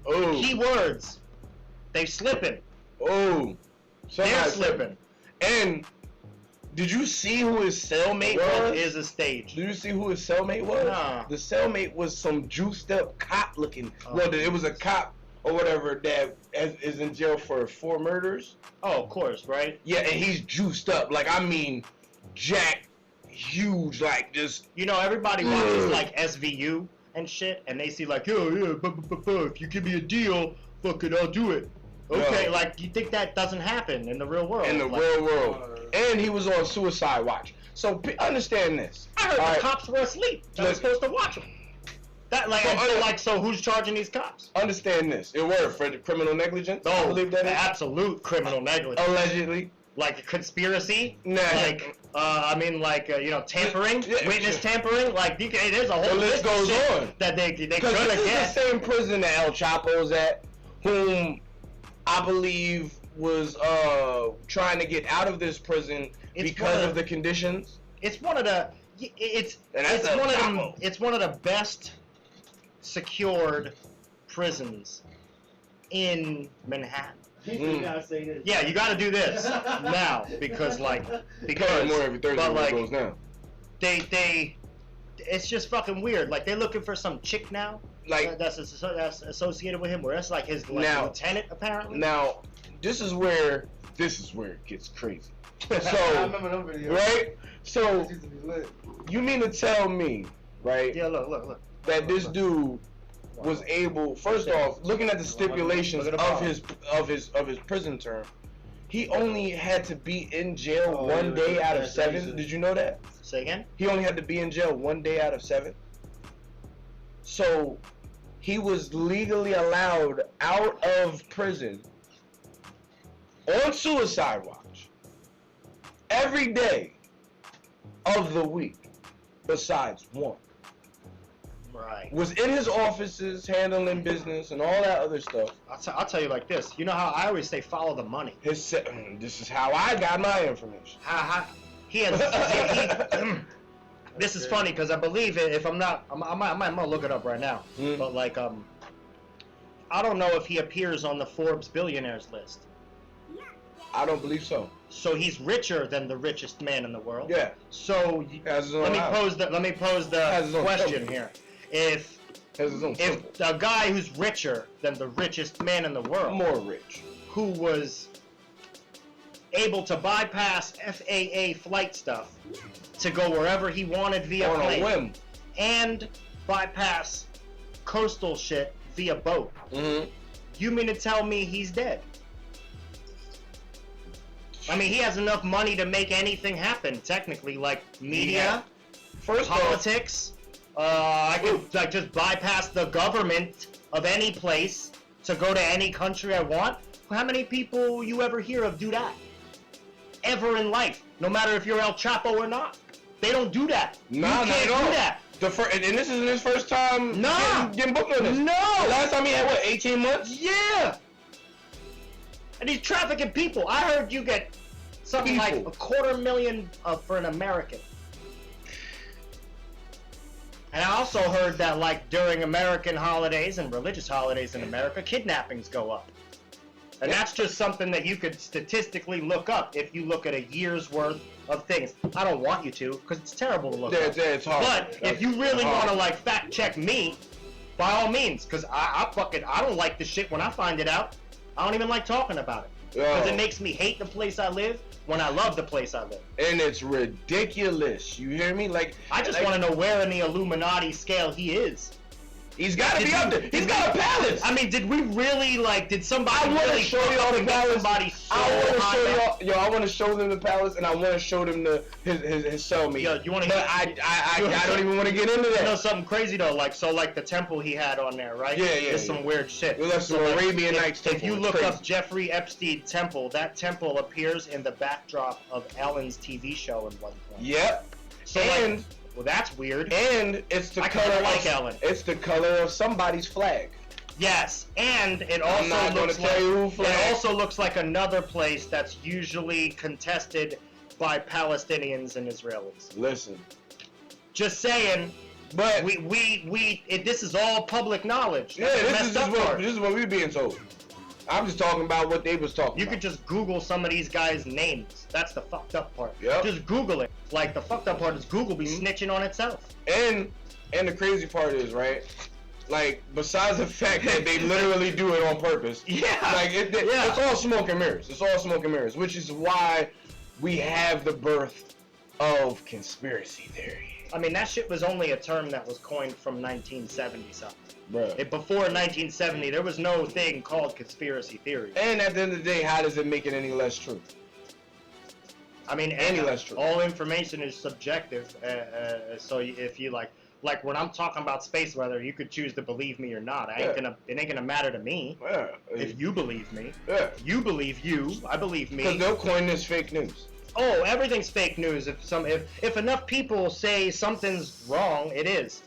Oh. Keywords, they slipping. Oh. They're slipping. And did you see who his cellmate was? Is a stage. Did you see who his cellmate was? Nah. The cellmate was some juiced up cop looking. Well, it was a cop or whatever that is in jail for 4 murders. Oh, of course, right? Yeah, and he's juiced up. Like, I mean, Jack. huge, like just. You know, everybody watches like SVU and shit, and they see like, yo, yeah, if you give me a deal, fuck it, I'll do it. Okay, Yo. like you think that doesn't happen in the real world? In the like, real world. And he was on suicide watch. So understand this. I heard All the right? cops were asleep. They were supposed to watch them. That like, so who's charging these cops? Understand this. It worked for the criminal negligence. I No, believe that is. absolute criminal negligence. Allegedly. Like conspiracy. Nah. Like, tampering, Yeah, witness sure. tampering. Like, there's a whole The list list of goes shit on. that they could Because have this is the get. same prison that El Chapo's at, whom I believe was trying to get out of this prison because of the conditions. It's one of the. It's And that's El one of Chapo. the. It's one of the best secured prisons in Manhattan. You gotta say this. Yeah, you got to do this now because More every Thursday but when it goes down. they it's just fucking weird. Like they're looking for some chick now, Like that's associated with him, where that's like his Now- lieutenant apparently. now, this is where it gets crazy. I So remember them videos. right, so Those used to be lit. you mean to tell me, right, Yeah, look. that this dude was able, first off, looking at the stipulations Look at the of his prison term, he only had to be in jail one day out of 7. Did you know that? Say again. He only had to be in jail one day out of 7. So he was legally allowed out of prison on suicide watch every day of the week besides one. Right. Was in his offices handling business and all that other stuff. I'll tell you like this. You know how I always say follow the money. This is how I got my information. He has. This is funny because I believe it. If I'm not, I might look it up right now. But like, I don't know if he appears on the Forbes billionaires list. I don't believe so. So he's richer than the richest man in the world. Yeah. So let me pose the question here. If a guy who's richer than the richest man in the world, more rich, who was able to bypass FAA flight stuff to go wherever he wanted via on plane, a whim, and bypass coastal shit via boat, you mean to tell me he's dead? I mean, he has enough money to make anything happen, technically, like media, politics. I could like just bypass the government of any place to go to any country I want. How many people you ever hear of do that? Ever in life, no matter if you're El Chapo or not, they don't do that. Nah, you can't not at all. do that. And this isn't his first time getting booked on this. No. The last time he had, what, 18 months? Yeah. And he's trafficking people. I heard you get something like $250,000 for an American. And I also heard that, like, during American holidays and religious holidays in America, kidnappings go up. And that's just something that you could statistically look up if you look at a year's worth of things. I don't want you to, because it's terrible to look up. It's hard. But if you really want to, like, fact check me, by all means, because I don't like the shit when I find it out. I don't even like talking about it. Because it makes me hate the place I live when I love the place I live. And it's ridiculous. You hear me? Like, I just want to know where in the Illuminati scale he is. He's got to be up there. He's got a palace. I mean, did we really, like, did somebody I want really to show you all the palace. I want to show them the palace, and I want to show them his cellmate. Yo, you want to? But I don't even want to get into that. You know something crazy though, like the temple he had on there, right? Yeah. There's some weird shit. Well, that's So, the like, Arabian Nights temple. If you It's look crazy. up Jeffrey Epstein temple, that temple appears in the backdrop of Ellen's TV show in one point. Yep. So And well, that's weird. And it's the I color kinda like of Ellen. It's the color of somebody's flag. Yes, and it also I'm not gonna looks tell like you who it flag. also looks like another place that's usually contested by Palestinians and Israelis. Listen, just saying. But this is all public knowledge. Yeah, this is what we're being told. I'm just talking about what they was talking You about. could just Google some of these guys' names. That's the fucked up part. Yep. Just Google it. Like, the fucked up part is Google be snitching on itself. And the crazy part is, right, like, besides the fact that they literally do it on purpose. Yeah. Like, it's all smoke and mirrors. It's all smoke and mirrors, which is why we have the birth of conspiracy theory. I mean, that shit was only a term that was coined from 1970 something. Bruh. Before 1970, there was no thing called conspiracy theory. And at the end of the day, how does it make it any less true? I mean, Any less true. all information is subjective. So if you like when I'm talking about space weather, you could choose to believe me or not. It ain't gonna matter to me. Yeah. If you believe me, Yeah. you believe you. I believe me. Because they'll coin this fake news. Oh, everything's fake news. If enough people say something's wrong, it is.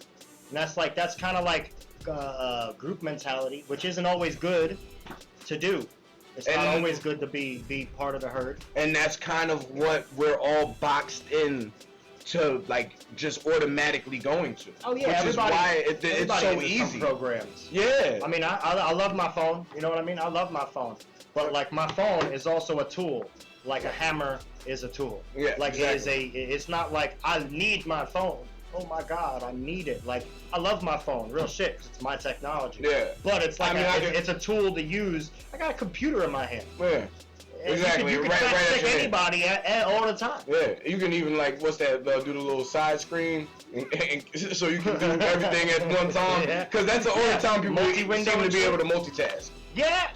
And that's kind of like group mentality, which isn't always good to do. It's not always good to be part of the herd. And that's kind of what we're all boxed in to, like, just automatically going to. Oh yeah, which everybody, is why it's everybody so in some easy. programs. Yeah. I mean, I love my phone. You know what I mean? I love my phone. But like my phone is also a tool. Like a hammer is a tool. Yeah, like exactly. it's not like I need my phone. Oh my God, I need it. Like I love my phone, real shit, 'cause it's my technology. Yeah. But it's like it's a tool to use. I got a computer in my hand. Yeah. Exactly. You can right fact check at your anybody all the time. Yeah, you can even like do the little side screen, and so you can do everything at one time. Yeah. Because that's the only time people Multi-window seem to and be shit. able to multitask. Yeah.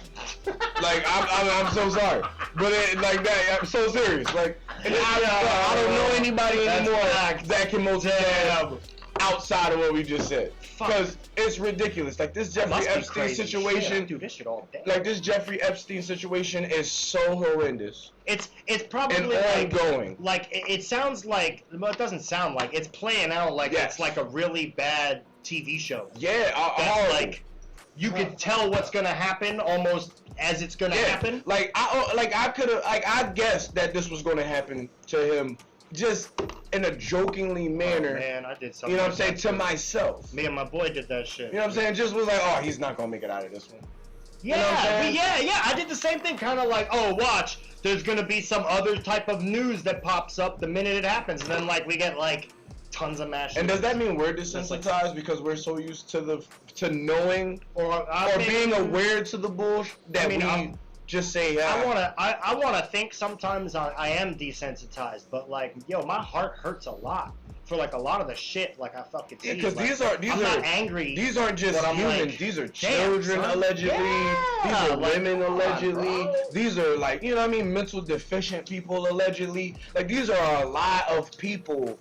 Like I'm so sorry, but like that, I'm so serious. Like I don't know anybody anymore that can multitask outside of what we just said. Because it's ridiculous. Like this Jeffrey Epstein situation. Shit, I do this shit all day. Like this Jeffrey Epstein situation is so horrendous. It's probably and ongoing. Like it sounds like, well, it doesn't sound like it's playing out like it's like a really bad TV show. Yeah, that's like you could tell what's gonna happen almost as it's gonna happen. Like I guessed that this was gonna happen to him, just in a jokingly manner. Oh, man, I did something. You know what I'm saying? like To that. myself. Me and my boy did that shit. You know what I'm saying? Just was like, oh, he's not gonna make it out of this one. Yeah, you know what I'm saying? yeah. I did the same thing, kind of like, oh, watch, there's gonna be some other type of news that pops up the minute it happens, and then like we get like tons of mash. And does that mean we're desensitized because we're so used to knowing or being aware to the bullshit that we just say? Yeah. I wanna think sometimes I am desensitized, but like, yo, my heart hurts a lot for like a lot of the shit like I fucking see. Because like, I'm not angry. These aren't just but I'm humans. like, These are damn, children son. allegedly. Yeah, These are like, women come on, allegedly. bro. These are like, you know what I mean, mental deficient people allegedly. Like these are a lot of people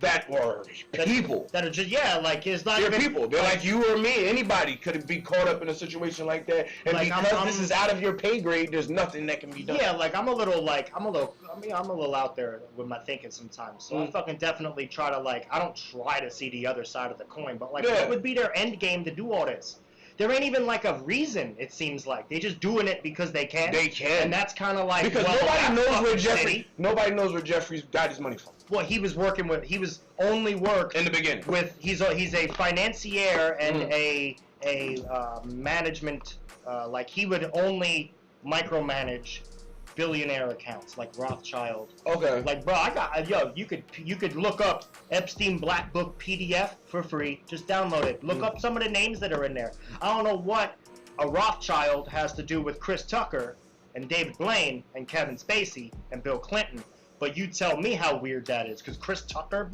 that are people. That are just like it's not They're even people. They're like you or me. Anybody could be caught up in a situation like that, and Like, because this is out of your pay grade, there's nothing that can be done. Yeah, like I'm a little out there with my thinking sometimes. So I fucking definitely try to I don't try to see the other side of the coin, but what would be their end game to do all this? There ain't even like a reason, it seems like. They just doing it because they can. They can. And that's kind of like because nobody knows where Jeffrey's got his money from. Well, he was only worked in the beginning with he's a financier and a management he would only micromanage billionaire accounts like Rothschild. Okay. Like, bro, you could look up Epstein Black Book PDF for free. Just download it. Look up some of the names that are in there. I don't know what a Rothschild has to do with Chris Tucker and David Blaine and Kevin Spacey and Bill Clinton, but you tell me how weird that is, because Chris Tucker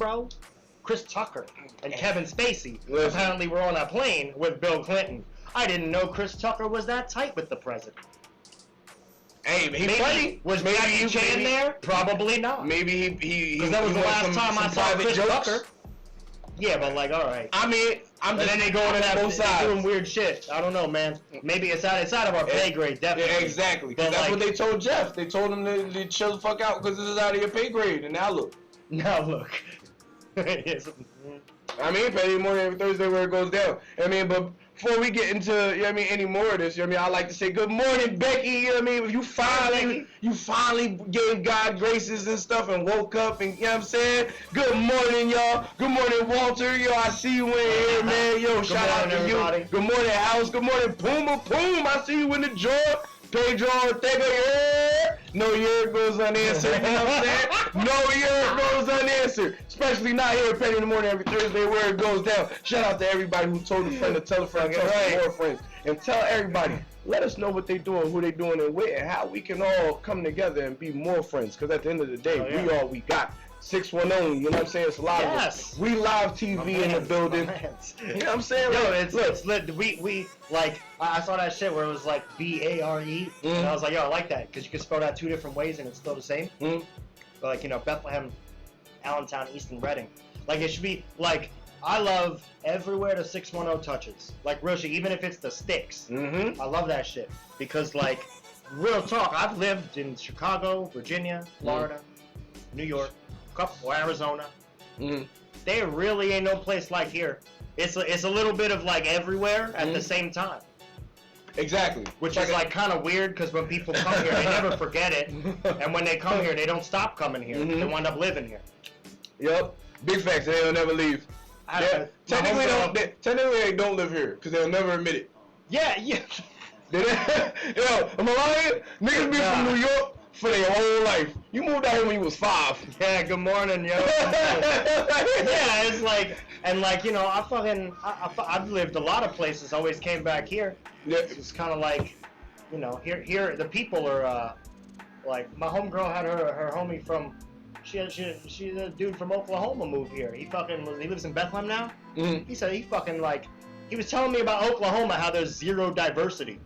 and Kevin Spacey apparently were on a plane with Bill Clinton. I didn't know Chris Tucker was that tight with the president. Hey, Was Jackie Chan there? Probably not. Maybe he because that was the last time I saw Chris Tucker. Yeah, but all right. I mean, and then they go in and doing weird shit. I don't know, man. Maybe it's out of our pay grade, definitely. Yeah, exactly. Because that's what they told Jeff. They told him to chill the fuck out because this is out of your pay grade. And now look. I mean, Petty morning every Thursday where it goes down. I mean, but before we get into, any more of this, I like to say good morning, Becky. You finally gave God graces and stuff and woke up and, I'm saying? Good morning, y'all. Good morning, Walter. I see you in here, man. Shout out to everybody. You. Good morning, House. Good morning, Puma. I see you in the jaw. Pedro Ortega, no year goes unanswered, you know what I'm saying? No year goes unanswered, especially not here at Petty in the morning every Thursday where it goes down. Shout out to everybody who told a friend to tell a friend, tell some more friends, and tell everybody, let us know what they doing, who they doing, and how we can all come together and be more friends, because at the end of the day, we all we got. 610. You know what I'm saying? It's a lot of us. We live TV in the building. You know what I'm saying? Yo, Like, it's lit. We like I saw that shit where it was like BARE, and I was like, yo, I like that because you can spell that 2 different ways and it's still the same. But like, you know, Bethlehem, Allentown, Easton, Reading. Like it should be like, I love everywhere the 610 touches. Like real shit, even if it's the sticks. I love that shit because like, real talk. I've lived in Chicago, Virginia, Florida, New York, couple Arizona. There really ain't no place like here. It's a little bit of like everywhere at the same time. Exactly. Which is like kind of weird because when people come here, they never forget it, and when they come here, they don't stop coming here. They wind up living here. Yep. Big facts. They'll never leave. Technically, they don't live here because they'll never admit it. Yeah. Yo, am I lying? Niggas be from New York for their whole life. You moved out here when you was 5. Yeah, good morning, yo. Yeah, it's like, and like, you know, I've lived a lot of places, always came back here. Yeah. It's kind of like, you know, here the people are, like, my homegirl had her homie from, she's a dude from Oklahoma moved here. He lives in Bethlehem now. He said he fucking like, he was telling me about Oklahoma, how there's zero diversity.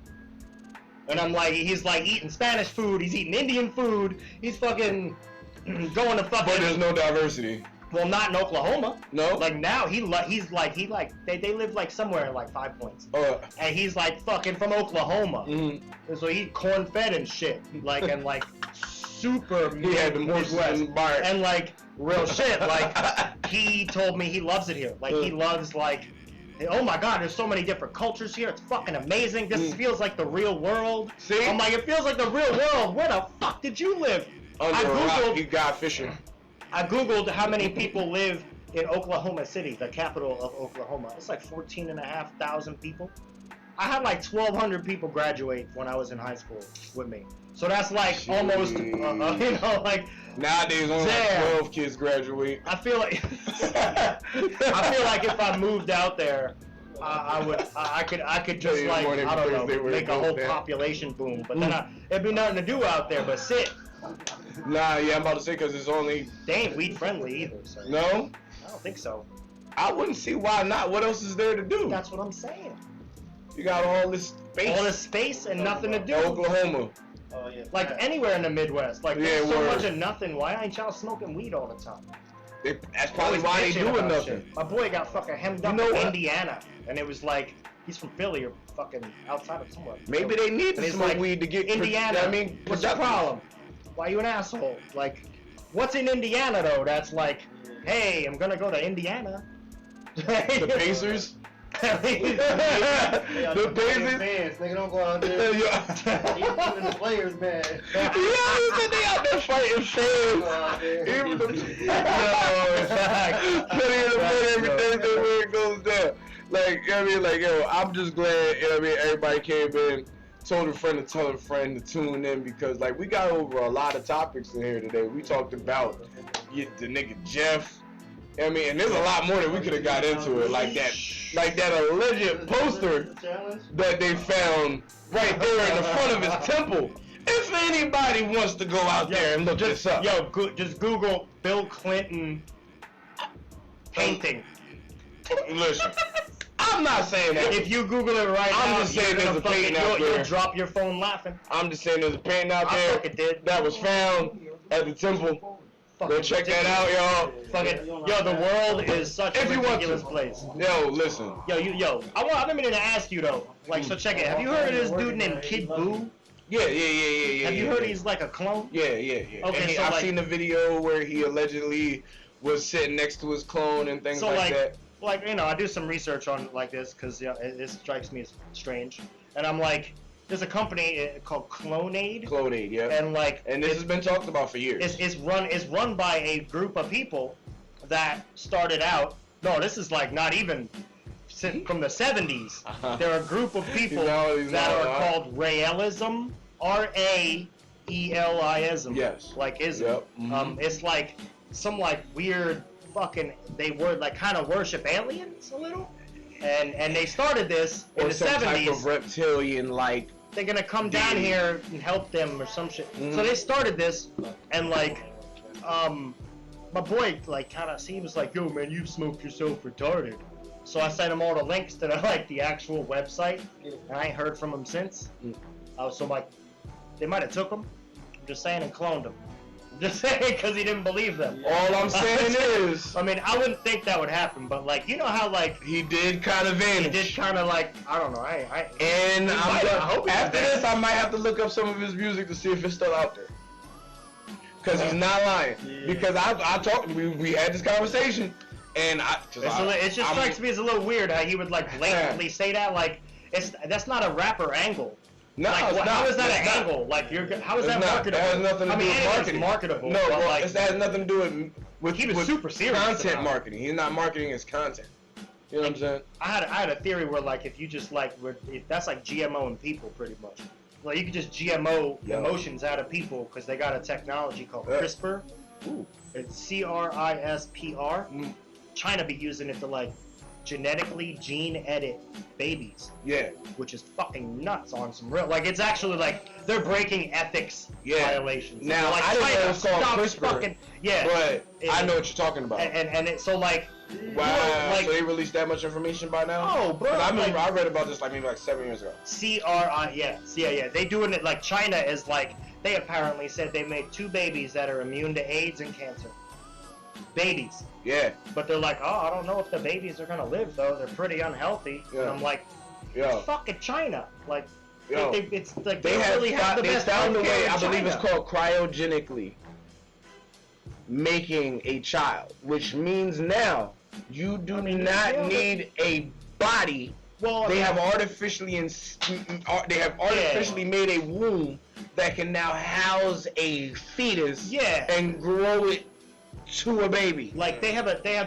And I'm like, he's like eating Spanish food, he's eating Indian food, he's fucking going to fucking. But there's no diversity. Well, not in Oklahoma. No. Like now, they live like somewhere in like 5 Points. And he's like fucking from Oklahoma. And so he corn fed and shit, like and like super. He had the horses in the barn. And like real shit, like he told me he loves it here. Like he loves like. Oh my god, there's so many different cultures here. It's fucking amazing. This feels like the real world. See? I'm like, it feels like the real world. Where the fuck did you live? I googled. You got fishing. I googled how many people live in Oklahoma City, the capital of Oklahoma. It's like 14,500 people. I had like 1,200 people graduate when I was in high school with me. So that's like almost, you know, like nowadays only like 12 kids graduate. I feel like if I moved out there, I could just like I don't know, make a whole population boom. But then it'd be nothing to do out there but sit. Nah, yeah, I'm about to say because it's only. They ain't weed friendly either. So. No. I don't think so. I wouldn't see why not. What else is there to do? That's what I'm saying. You got all this space. All this space and nothing to do. Oklahoma. Oh, yeah. Like anywhere in the Midwest. Like there's so much of nothing. Why ain't y'all smoking weed all the time? That's probably why they doing nothing. Shit. My boy got fucking hemmed up in Indiana, and it was like he's from Philly or fucking outside of somewhere. Maybe they need to smoke weed to get Indiana. I mean, what's the problem? Why you an asshole? Like, what's in Indiana though? That's like, hey, I'm gonna go to Indiana. The Pacers. The Pacers. Fans, nigga, don't go out there. Even the players, man. Yeah, they out there fighting fans. Even the every Thursday where it goes down. Like, you know what I mean? Like, yo, I'm just glad, you know what I mean, everybody came in, told a friend to tell a friend to tune in because, like, we got over a lot of topics in here today. We talked about the nigga Jeff. I mean, and there's a lot more that we could have got into it, like that alleged poster that they found right there in the front of his temple. If anybody wants to go out there and look this up, just Google Bill Clinton painting. Listen, I'm not saying that. If you Google it right now, I'm just saying there's a painting out there. You'll drop your phone laughing. I'm just saying there's a painting out there that was found at the temple. Go check that out, y'all. Yo, the world is such a ridiculous place. Yo, listen. I've been meaning to ask you though. Like, so check it. Have you heard of this dude named Kid Buu? Yeah. Have you heard he's like a clone? Yeah. Okay, I've seen the video where he allegedly was sitting next to his clone and things like that. Like, you know, I do some research on like this because it strikes me as strange, and I'm like. There's a company called Clonade. Clonade, yeah. And this has been talked about for years. It's run by a group of people that started out. No, this is like not even from the 70s. They're a group of people that are called Raelism, R-A-E-L-I-ism. Yes. Like ism. Yep. It's like some like weird fucking. They were like kind of worship aliens a little. And they started this in the 70s. Or some type of reptilian like. They're gonna come down here and help them or some shit. So they started this, and like, my boy like kind of seems like, yo man, you smoke yourself retarded. So I sent him all the links to the actual website, and I ain't heard from him since. So like, they might have took him. I'm just saying, and cloned him. I'm just saying because he didn't believe them. All I'm saying is, I mean, I wouldn't think that would happen, but like, you know how like he did kind of vanish. He did kind of like, I don't know. I hope after this, I might have to look up some of his music to see if it's still out there. Because he's not lying. Yeah. Because I talked, we had this conversation, and it just strikes me as a little weird how he would like blatantly say that. Like, that's not a rapper angle. No, like, how is that an angle? Like, how is that marketable? That has nothing to do with marketing. Marketable. No, but like, it has nothing to do with he was super serious content marketing. He's not marketing his content. You know what I'm saying? I had a theory where like if you just like that's like GMOing people pretty much. Like you could just GMO emotions out of people because they got a technology called CRISPR. Ooh. It's CRISPR. China be using it to like genetically gene edit babies. Yeah. Which is fucking nuts on some real, like it's actually like they're breaking ethics violations. Now like, I didn't know it's called CRISPR. But I know what you're talking about. And it, so like. Wow, like, so they released that much information by now? Oh, bro. I remember I read about this like maybe like 7 years ago. Yeah. They doing it like China is like, they apparently said they made 2 babies that are immune to AIDS and cancer. Babies. Yeah. But they're like, oh, I don't know if the babies are gonna live though. They're pretty unhealthy. Yeah. And I'm like, it's fucking China. Like, it's like they really have the best found a way. I China. believe it's called cryogenically making a child, which means now you do not need a body. Well, they have artificially made a womb that can now house a fetus and grow it to a baby. Like they have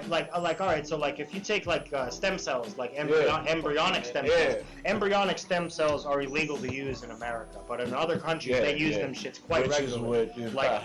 like all right, so like if you take like stem cells, like embryonic stem cells, embryonic stem cells are illegal to use in America, but in other countries they use them shits quite regularly. Like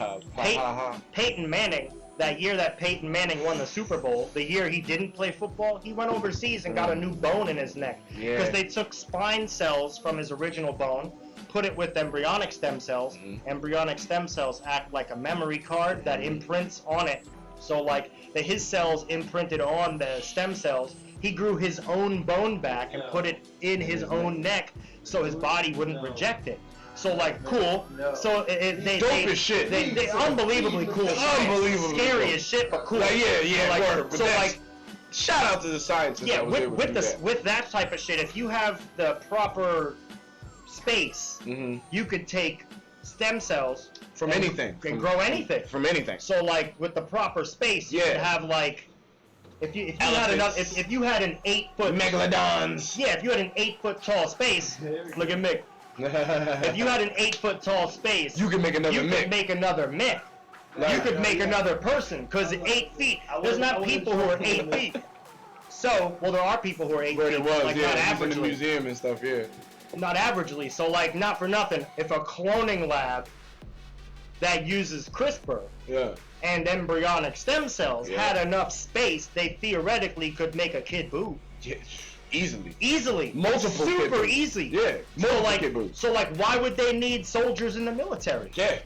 Peyton Manning, that year that Peyton Manning won the Super Bowl, the year he didn't play football, he went overseas and got a new bone in his neck because they took spine cells from his original bone, put it with embryonic stem cells. Embryonic stem cells act like a memory card that imprints on it. So like his cells imprinted on the stem cells. He grew his own bone back and put it in his own neck so his body wouldn't reject it. So like cool. So they shit. They unbelievably cool. Unbelievable. Scary as shit, but cool. Like, like, word. So like, shout out to the scientists. Yeah, with that type of shit, if you have the proper space, you could take stem cells from anything and grow anything from anything. So like with the proper space, you could have like if you had enough, if you had an 8-foot megalodons. Yeah, if you had an 8-foot tall space, look at Mick. If you had an 8-foot tall space, you could make another you Mick. could make another Mick. You could make another person, because 8 feet, there's not people who are 8 feet. So, well, there are people who are 8 feet, like not averagely. In the museum and stuff, Not averagely, so like, not for nothing, if a cloning lab that uses CRISPR and embryonic stem cells had enough space, they theoretically could make a kid boo. Yeah. Easily. Multiple super easy. Yeah. So like why would they need soldiers in the military? Yeah.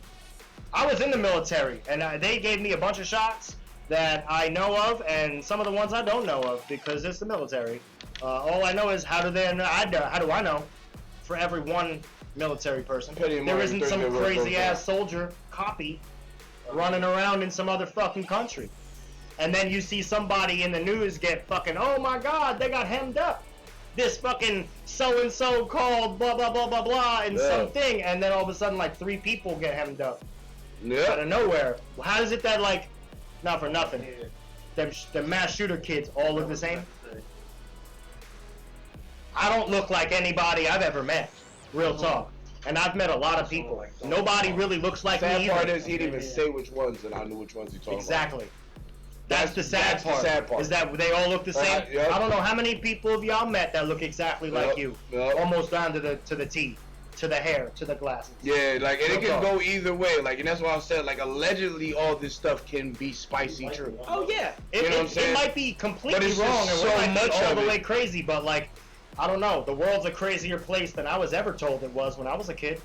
I was in the military and they gave me a bunch of shots that I know of and some of the ones I don't know of because it's the military. All I know is how do I know for every one military person there isn't some crazy ass soldier copy running around in some other fucking country. And then you see somebody in the news get fucking, oh my god, they got hemmed up. This fucking so-and-so called blah, blah, blah, blah, blah, and something. And then all of a sudden, like, 3 people get hemmed up. Out of nowhere. How is it that, like, not for nothing, the mass shooter kids all look the same? I don't look like anybody I've ever met. Real talk. And I've met a lot of people. Nobody really looks like me either. The sad part is he didn't even say which ones, and I knew which ones he talking about. Exactly. That's the sad part. Is that they all look the same? I don't know how many people have y'all met that look exactly like you. Almost down to the T, to the hair, to the glasses. Yeah, like, and it can go either way. Like, and that's why I said, like, allegedly all this stuff can be spicy true. Oh yeah, you know what I'm saying? It might be completely wrong, and we might be all the way crazy, but like, I don't know. The world's a crazier place than I was ever told it was when I was a kid.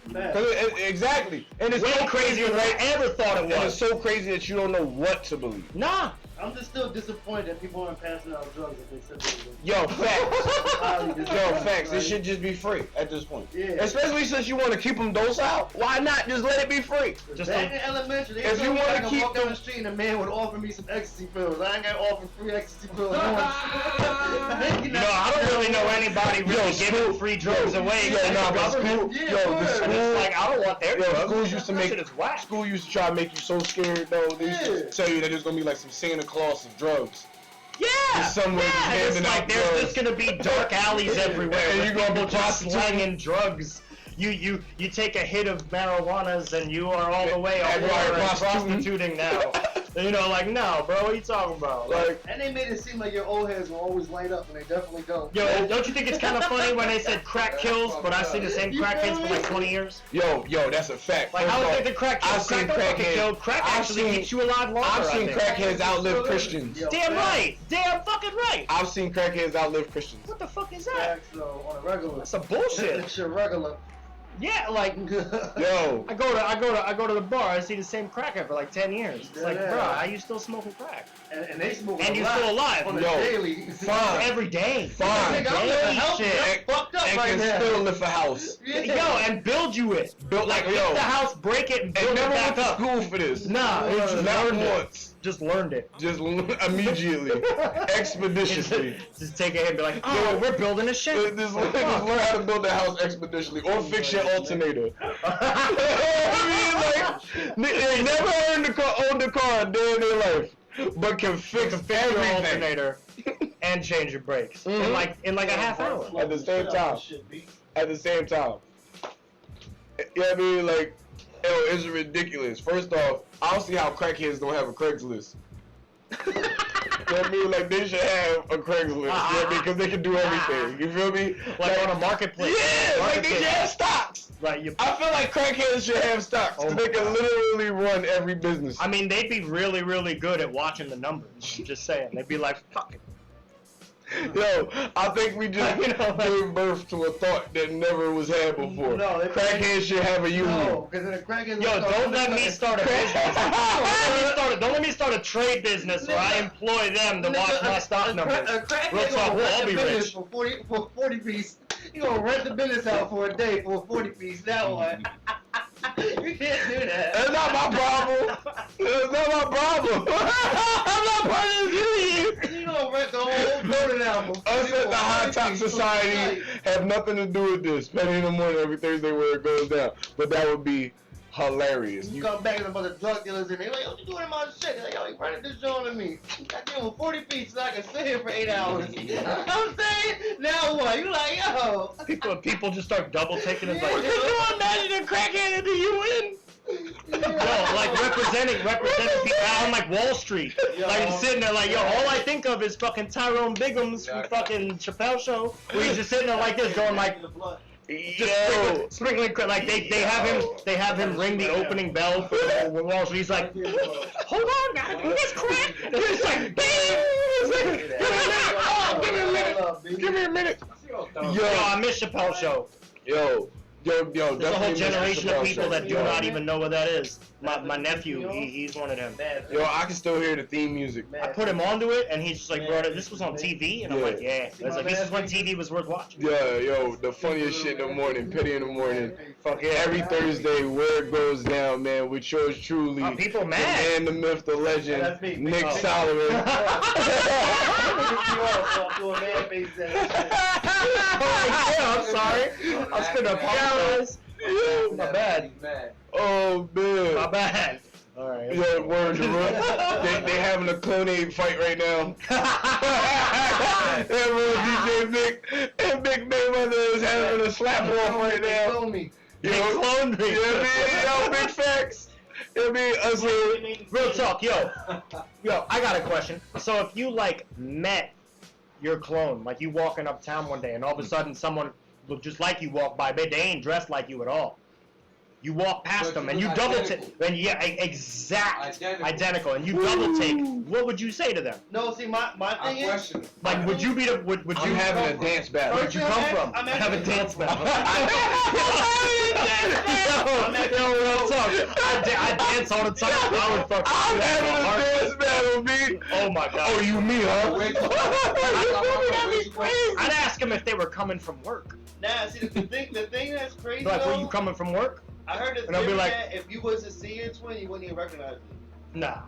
Exactly. And it's way so crazier than I ever thought it was. And it's so crazy that you don't know what to believe. Nah. I'm just still disappointed that people aren't passing out drugs if they said they were. Yo, facts. Yo, facts. It should just be free at this point. Yeah. Especially since you want to keep them docile. Why not just let it be free? Just back in elementary, if you want to keep walk down the street and a man would offer me some ecstasy pills. I ain't got offered free ecstasy pills. No, I don't really know anybody really giving free drugs away. The school, like I don't want their drugs. Schools used to make shit is whack. School used to try to make you so scared though. They used to tell you that there's gonna be like some Santa Claus of drugs. Yeah, somewhere it's like there's just gonna be dark alleys everywhere, and you're gonna be just slanging drugs. You take a hit of marijuanas and you are all the way on prostituting now. You know, like, no, bro, what are you talking about? Like, and they made it seem like your old heads will always light up, and they definitely don't. Yo, don't you think it's kind of funny when they said crack kills, but I've seen the same crackheads for like 20 years? Yo, that's a fact. Like, I would think the crack kills. Crack don't fucking kill. Crack actually keeps you alive longer. I've seen crackheads outlive Christians. Damn right. Damn fucking right. I've seen crackheads outlive Christians. What the fuck is that? So, on a regular. That's some bullshit. It's your regular. Yeah, like, yo, I go to the bar. I see the same crackhead for like 10 years. It's like, bro, how you still smoking crack? And they smoking. And you still alive? On a daily. Fine. Every day. Fine. Shit. Fucked up and right can now. still lift a house. Yo, and build you it. Build like yo. lift the house, break it, and build never it went back to up. school for this. Nah, it's just not learned once. Just learned it. Just immediately, expeditiously. Just take it and be like, oh, we're building a shit. Just learn how to build a house expeditiously, or fix your alternator. I mean, like, they never owned a car a day in their life, but can fix your alternator and change your brakes in like a half hour. At the same time. At the same time. You know what I mean? Like, yo, it's ridiculous. First off, I don't see how crackheads don't have a Craigslist. You know what I mean? Like, they should have a Craigslist. You know what I mean? Because they can do everything. You feel me? Like on a marketplace. Yeah, like they should have stocks. Right. I feel like crackheads should have stocks. Oh, they can literally run every business. I mean, they'd be really, really good at watching the numbers. I'm just saying. They'd be like, fuck it. Yo, I think we just gave birth to a thought that never was had before. No, crackheads should have a union. No, because the crackheads. Yo, don't let me start a business. Don't let me start a trade business where I employ them to watch my stock numbers. Real talk, we'll all be rich. For 40 piece. You gonna rent the business out for a day for a 40 piece. Now what? You can't do that. That's not my problem. That's not my problem. I'm not part of this union. You gonna rent the whole building out for Us at the High Top Society have nothing to do with this. Penny in the morning every Thursday where it goes down. But that would be hilarious. You come back and a bunch of drug dealers in there. Like, yo, what you doing in my shit? They're like, yo, you running this joint on me. I give him 40 feet so I can sit here for 8 hours. You know what I'm saying? Now what? You like, yo. People just start double taking it. Like, Could you imagine a crackhead at the UN? Yo, like representing people out on like Wall Street. Like sitting there like, yo, all I think of is fucking Tyrone Biggums from fucking Chappelle Show, where he's just sitting there like this, going like, just sprinkling, like they have him ring the opening bell for Wall Street. He's like, hold on, guys, this crack. It's like, Give me a minute. Yo, I miss Chappelle Show. Yo, there's a whole generation of people that do Yo. not even know what that is. My nephew, he's one of them. Yo, I can still hear the theme music. I put him onto it, and he's just like, bro, this was on TV, and I'm like, yeah. I was like, this is when TV was worth watching. Yeah, yo, the funniest shit in the morning, Penny in the morning. Fuck yeah, every Thursday, where it goes down, man, with yours truly. People the mad. man, the myth, the legend, That's me. Nick Oh. Solomon. I'm sorry. I was gonna apologize. My bad. Oh, man. My bad. Alright. Yeah, word to Rook. They having a clonade fight right now. DJ Vic and Big Mayweather is having a slap off right now. They cloned me. Yeah, man, yo, big facts. I mean, us real talk, yo, I got a question. So if you like met your clone, like you walking uptown one day, and all of a sudden someone looked just like you walk by, but they ain't dressed like you at all. You walk past But them you and you look double take, identical. and yeah, identical, and you double take. What would you say to them? No, see, my I thing is, question it. Like, would you be the would I'm you having come a from? dance battle. Where'd you come from? I'm I have a actually- dance battle. I'm real talk. I dance all the time. I would fucking. I'm do that having in a heartbeat. dance battle, B. Oh my god. Oh, you me, huh? I'd ask them if they were coming from work. Nah, see, the thing that's crazy Like, were though, you coming from work? I heard the And I'll be theory like- that if you was to see your twin, you wouldn't even recognize it. Nah.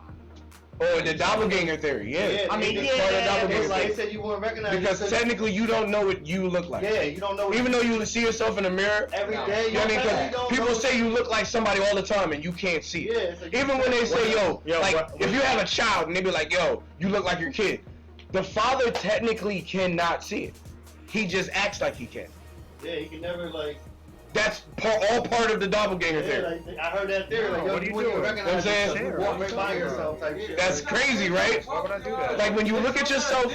Oh, the doppelganger theory, yeah. I mean, they- yeah, part of but doppelganger like- they said you wouldn't recognize Because it. technically you don't know what you look like. Yeah, you don't know. Even though you see yourself in the mirror, every No. day, you know what I mean? technically 'Cause don't people know- say you look like somebody all the time and you can't see it. Yeah, so you- Even when they say, yo, like, what- if you have a child and they be like, yo, you look like your kid, the father technically cannot see it. He just acts like he can. Yeah, you can never like. That's all part of the doppelganger Yeah, theory. like, I heard that theory. Like, No, yo, what are you wouldn't doing? even You know what I'm recognize saying? yourself. You walk right by yourself type shit. That's crazy, right? Why would I do that? Like when you look at yourself,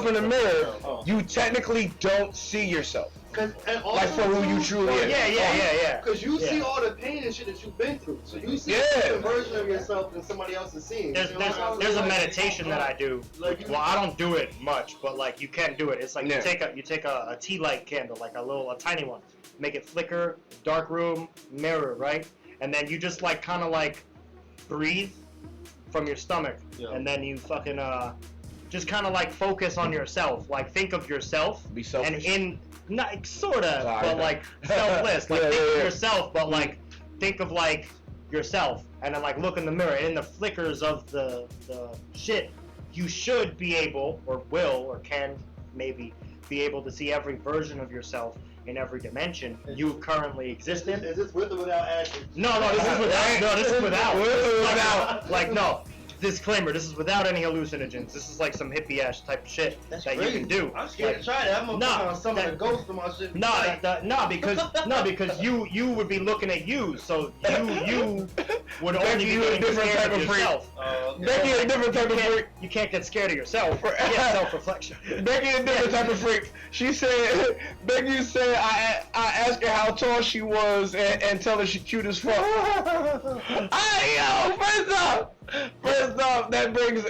in the mirror, you technically don't see yourself. And also, Like for who you truly Well, is. yeah. Because you see Yeah. all the pain and shit that you've been through. So you see Yeah. a different version of yourself than somebody else is seeing. There's a meditation that I do. Well, I don't do it much, but like you can do it. It's like Yeah. you take a tea light candle, like a tiny one, make it flicker, dark room, mirror, right? And then you just like kind of like breathe from your stomach, Yeah. and then you fucking just kind of like focus on yourself. Like think of yourself, Be selfish. and not sorta, Sorry. but like selfless. Like Yeah, think yeah, of yeah. yourself, but like think of like yourself, and then like look in the mirror. And in the flickers of the shit, you should be able, or will, or can maybe be able to see every version of yourself in every dimension you currently exist in. Is this with or without acid? No, this is without. No, this is without. Without. Like no. Disclaimer: this is without any hallucinogens. This is like some hippie ass type of shit that you crazy. can do. I'm scared to try that. I'm gonna Nah, put on some of that- the ghosts from my shit. because you would be looking at you, so you would only Becky, be you a getting different scared type of of freak. yourself. Becky a different type of freak. You can't get scared of yourself. Yeah, self-reflection. Becky a different type of freak. She said, Becky said, I asked her how tall she was and tell her she cute as fuck. First off, that brings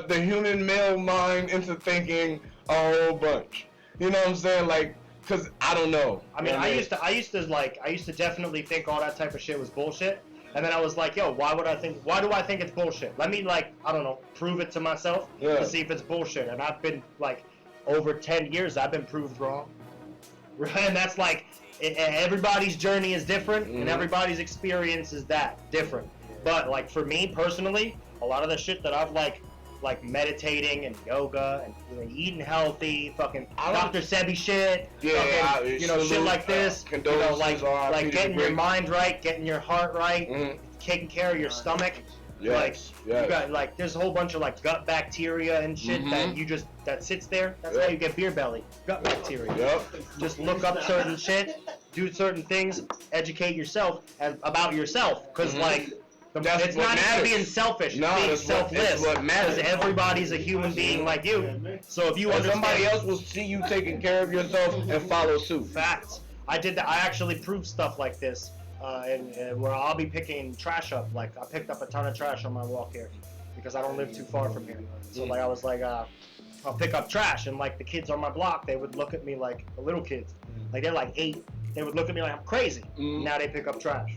the human male mind into thinking a whole bunch. You know what I'm saying? Like, cause I don't know. I mean, I used to definitely think all that type of shit was bullshit. And then I was like, yo, why do I think it's bullshit? Let me, like, I don't know, prove it to myself to see if it's bullshit. And I've been, like, over 10 years, I've been proved wrong. And that's like, everybody's journey is different, and everybody's experience is different. But, like, for me, personally, a lot of the shit that I've, like meditating and yoga and eating healthy, fucking Dr. Sebi shit, fucking, shit like this, like getting your mind right, getting your heart right, taking care of your stomach. Yes, You got like there's a whole bunch of like gut bacteria and shit that sits there. That's how you get beer belly. Gut bacteria. Yep. Just look up certain shit, do certain things, educate yourself about yourself, because like. That's It's what not matters. even being selfish. No, It's being that's selfless. what matters. Because everybody's a human being like you. So if you And understand, somebody else will see you taking care of yourself and follow suit. facts. I did that. I actually proved stuff like this, and where I'll be picking trash up. Like I picked up a ton of trash on my walk here, because I don't live too far from here. So like I was like, I'll pick up trash, and like the kids on my block, they would look at me like the little kids, like they're like 8. They would look at me like I'm crazy. Now they pick up trash.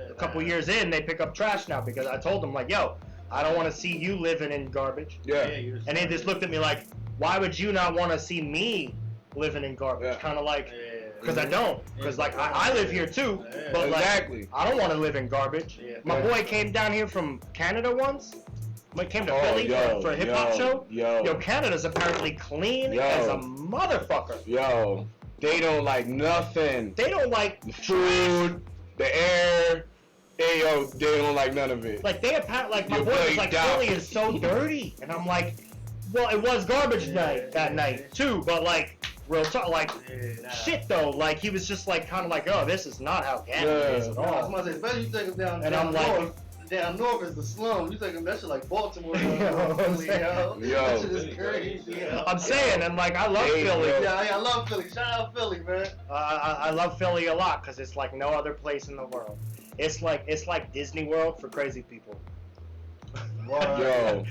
A couple years in, they pick up trash now because I told them like, yo, I don't want to see you living in garbage. Yeah. And they just looked at me like, why would you not want to see me living in garbage? Yeah. Kind of like, because I don't. Because like I live here too, but Exactly. like I don't want to live in garbage. My boy came down here from Canada once. Like came to Philly for a hip hop show. Yo, Canada's apparently clean as a motherfucker. Yo, they don't like nothing. They don't like The food, the air. They don't like none of it. Like they apparently, like my You're boy was played like, down. Philly is so dirty, and I'm like, well, it was garbage night that night too, but like real talk, like shit though, like he was just like kind of like, oh, this is not how Canada is at all. Especially you take them down. And I'm like, down north is the slum. You thinking that shit like Baltimore? You know what I'm Philly, saying? That shit is crazy. Yo. I'm saying, and like I love Hey, Philly. bro. Yeah, I love Philly. Shout out Philly, man. I love Philly a lot because it's like no other place in the world. It's like Disney World for crazy people. Yo.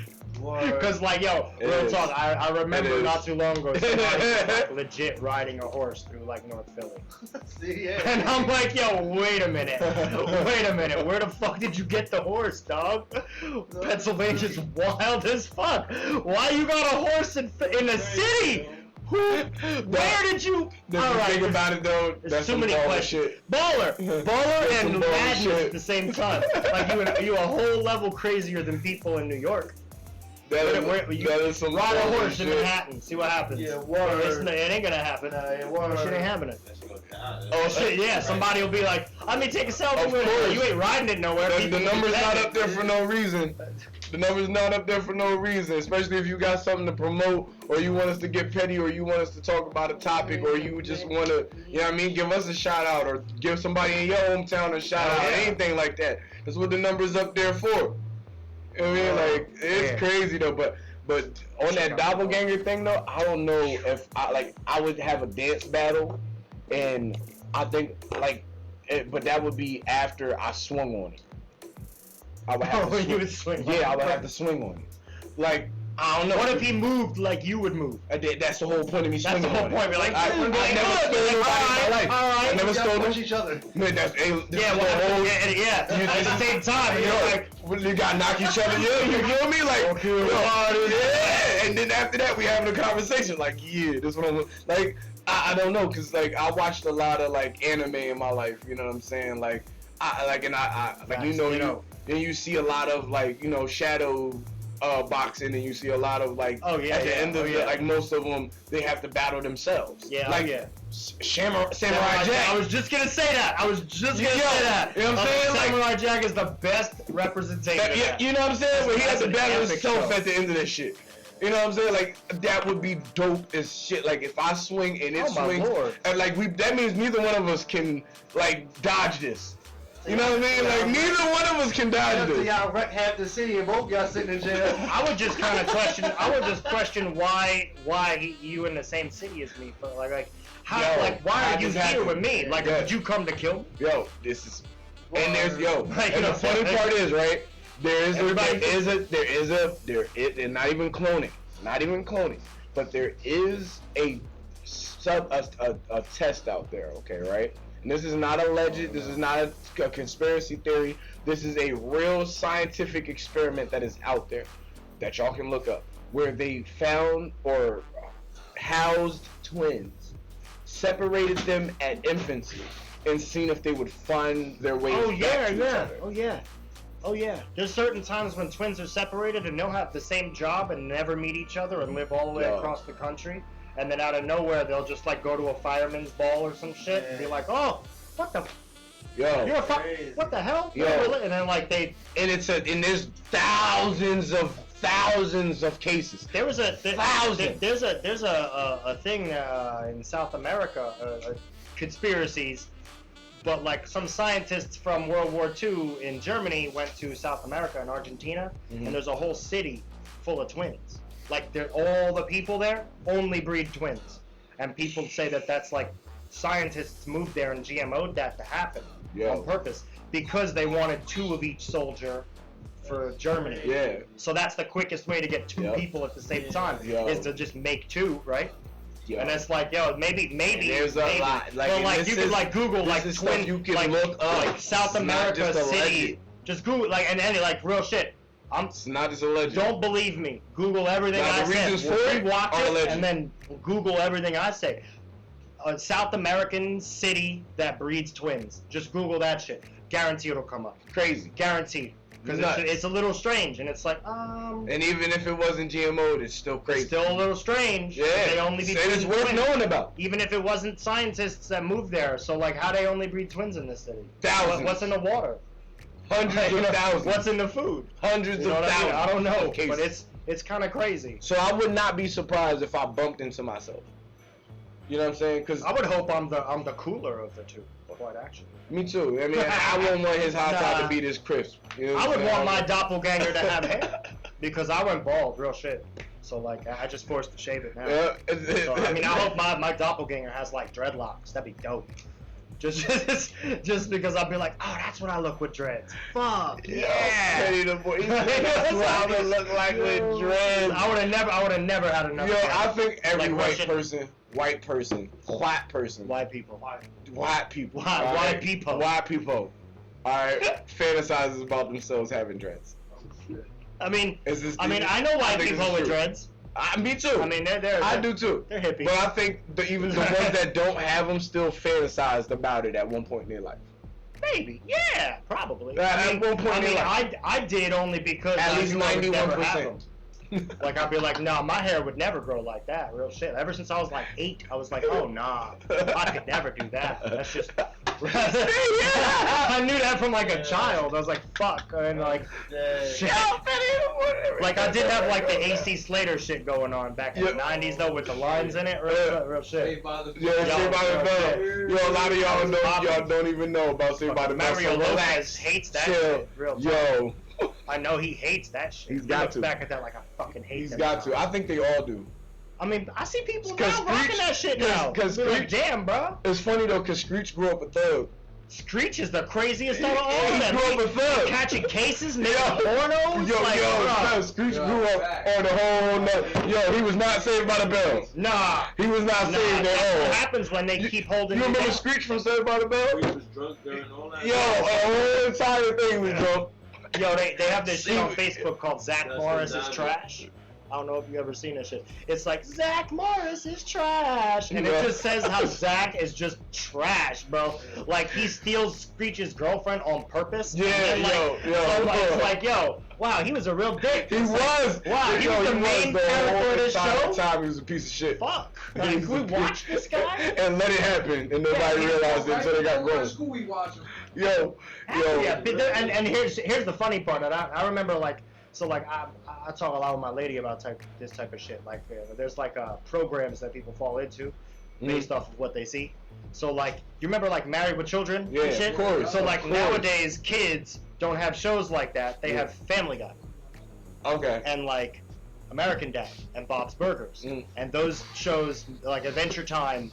Because like yo, It real is. talk. I It remember is. not too long ago somebody was like legit riding a horse through like North Philly, See, yeah. and I'm like, yo, wait a minute, where the fuck did you get the horse, dog? Pennsylvania's wild as fuck. Why you got a horse in the city? Where did you? The All right, thing about it though, there's that's too some many baller questions. shit. Baller That's and some baller madness shit. at the same time. Like you a whole level crazier than people in New York. That You is some ride a baller horse in shit. Manhattan, see what happens. Yeah, word. It ain't gonna happen. word. Shit ain't happening. Oh Oh shit, yeah. Somebody will be like, "I mean, take a selfie Of with it." course. You ain't riding it nowhere. The People number's do not that. up there for no reason. The number's not up there for no reason, especially if you got something to promote, or you want us to get petty, or you want us to talk about a topic, or you just want to, you know what I mean, give us a shout out, or give somebody in your hometown a shout out, yeah. anything like that. That's what the number's up there for. You know what I mean? Like, it's Yeah. crazy though, but on that doppelganger thing though, I don't know if I would have a dance battle, and I think but that would be after I swung on it. I would have Oh, to you would swing. Yeah, I would have to swing on it. Like, I don't know. What if he moved like you would move? That's the whole point of me That's swinging the whole on point. it. Be like, I "Ooh, never like, stole good." nobody in my life. all right. I never You stole punch no. each other. Man, that's this Yeah, is well, the whole. yeah. At the same time, Yo, you're like, you gotta knock each other. You feel me? Like, yeah. And then after that, we having a conversation. Like, yeah, this one. Like, I don't know, cause like I watched a lot of like anime in my life. You know what I'm saying? Like, you see a lot of like shadow boxing, and you see a lot of like at the end of it, like most of them they have to battle themselves. Yeah, like Samurai Jack. I was just gonna say that. You know what I'm saying? Samurai Jack is the best representation. of that. You know what I'm saying? But he has That's to an battle epic himself show. at the end of this shit. You know what I'm saying? Like, that would be dope as shit. Like, if I swing and it Oh, my swings, Lord. and like that means neither one of us can like dodge this. You know what I mean? Like, neither one of us can dodge After this. y'all wreck half the city and both y'all sitting in jail. I would just kind of question why you in the same city as me? But how? Yo, why how are you this here happened? with me? Like, Yeah. did you come to kill me? Yo, this is, and there's Like, and the funny part is, right? They're not even cloning, but there is a test out there, okay, right? And this is not alleged, this is not a conspiracy theory, this is a real scientific experiment that is out there that y'all can look up, where they found or housed twins, separated them at infancy, and seen if they would find their way back to each other. Oh yeah. There's certain times when twins are separated and they'll have the same job and never meet each other and live all the way Yo. across the country. And then out of nowhere, they'll just like go to a fireman's ball or some shit and be like, "Oh, what the? Yo. You're a what the hell?" Yo. And then like and there's thousands of cases. There was Thousands. There's a thing in South America, conspiracies, but like some scientists from World War II in Germany went to South America and Argentina, and there's a whole city full of twins. Like all the people there only breed twins, and people say that that's like scientists moved there and GMO'd that to happen on purpose because they wanted two of each soldier for Germany. Yeah. So that's the quickest way to get two people at the same time is to just make two, right? Yo. And it's like, yo, maybe There's a lot. Like, well, like this you could is- like Google this like is stuff twin, you can like, look up. like South It's not America just city. alleged. Just Google like and like real shit. It's not just alleged. Don't believe me. Google everything Now, I the say. reasons for it Watch are it alleged. and then Google everything I say. A South American city that breeds twins. Just Google that shit. Guarantee it'll come up. Crazy. Guaranteed. Because Nuts. it's a little strange, and it's like, And even if it wasn't GMO, it's still crazy. it's still a little strange. Yeah. They only be Say it's breeding worth twins. knowing about. Even if it wasn't scientists that moved there, so like, how they only breed twins in this city? Thousands. What's in the water? Hundreds of thousands. What's in the food? Hundreds You know of what I mean? thousands. I don't know, of cases. but it's kind of crazy. So I would not be surprised if I bumped into myself. You know what I'm saying? Cause I would hope I'm the cooler of the two. Quite actually. Me too. I mean, I wouldn't want his hot top to be this crisp. You know I would want my saying? doppelganger to have hair because I went bald, real shit. So like, I just forced to shave it now. Yeah. So, I mean, I hope my doppelganger has like dreadlocks. That'd be dope. Just because I'd be like, oh, that's what I look with dreads. Fuck yeah. Petty the boy. That's what I would look like with dreads. I would have never had enough. Yo, I think every Like white Russian- white person, white people, white people, alright, fantasizes about themselves having dreads. I mean, I I know white people with dreads. Me too. I mean, they're I do too. They're hippies. But I think even the ones that don't have them still fantasized about it at one point in their life. Maybe, yeah, probably. At one point in their life. I did only because At least 91%. Like I'd be like, nah, my hair would never grow like that. Real shit. Ever since I was like 8, I was like, oh nah, I could never do that. That's just. I knew that from like a child. I was like, fuck, and like, shit. Like I did have like the AC Slater shit going on back in the '90s though, with the lines in it. Real shit. Saved by the Bell. Yo, a lot of y'all don't even know about Saved by the Bell. Mario Lopez hates that shit. Real talk. Yo. I know he hates that shit. He's got looks to. back at that like I fucking hate He's that. got to. I think they all do. I mean, I see people now rocking that shit now. Because like, damn, bro. It's funny though, because Screech grew up a thug. Screech is the craziest out of all of He them. grew up a thug. Catching cases, making pornos. Yo, Screech grew up on the whole. Yo, he was not Saved by the Bell. Nah. He was not saved That's at all. what happens when they keep holding You you remember down. Screech from Saved by the Bell? He was drunk during all that. Yo, a whole entire thing was drunk. Yo, they have this shit on Facebook called Zach Morris is trash. I don't know if you ever seen this shit. It's like Zach Morris is trash, and it just says how Zach is just trash, bro. Like he steals Screech's girlfriend on purpose. Yeah, and then, so it's like, yo, wow, he was a real dick. He was. Wow, he was the main character of this show. Time he was a piece of shit. Fuck. Like, we watched this guy and let it happen, and nobody realized it until they got grown. School we watch him. Yo. Yeah, but and here's the funny part that I remember, like, so like I talk a lot with my lady about this type of shit. Like there's like programs that people fall into based off of what they see. So like you remember like Married with Children and shit? Of course. So like nowadays kids don't have shows like that. They have Family Guy. Okay. And like American Dad and Bob's Burgers. And those shows like Adventure Time.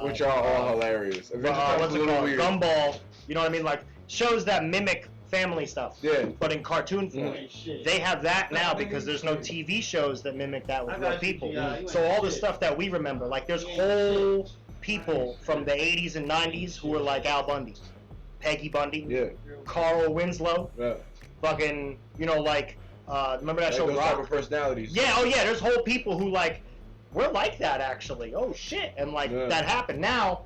Which are all hilarious. Adventure Time's what's a it little called? weird. Gumball. You know what I mean? Like shows that mimic family stuff. Yeah. But in cartoon form. They have that now because there's no TV shows that mimic that with real people. So all the stuff that we remember, like there's whole people from the 80s and 90s who were like Al Bundy, Peggy Bundy, Carl Winslow, fucking, you know, like, remember that show those Rock? type of personalities. Yeah, oh yeah, there's whole people who like, we're like that actually. Oh shit, and like that happened. Now,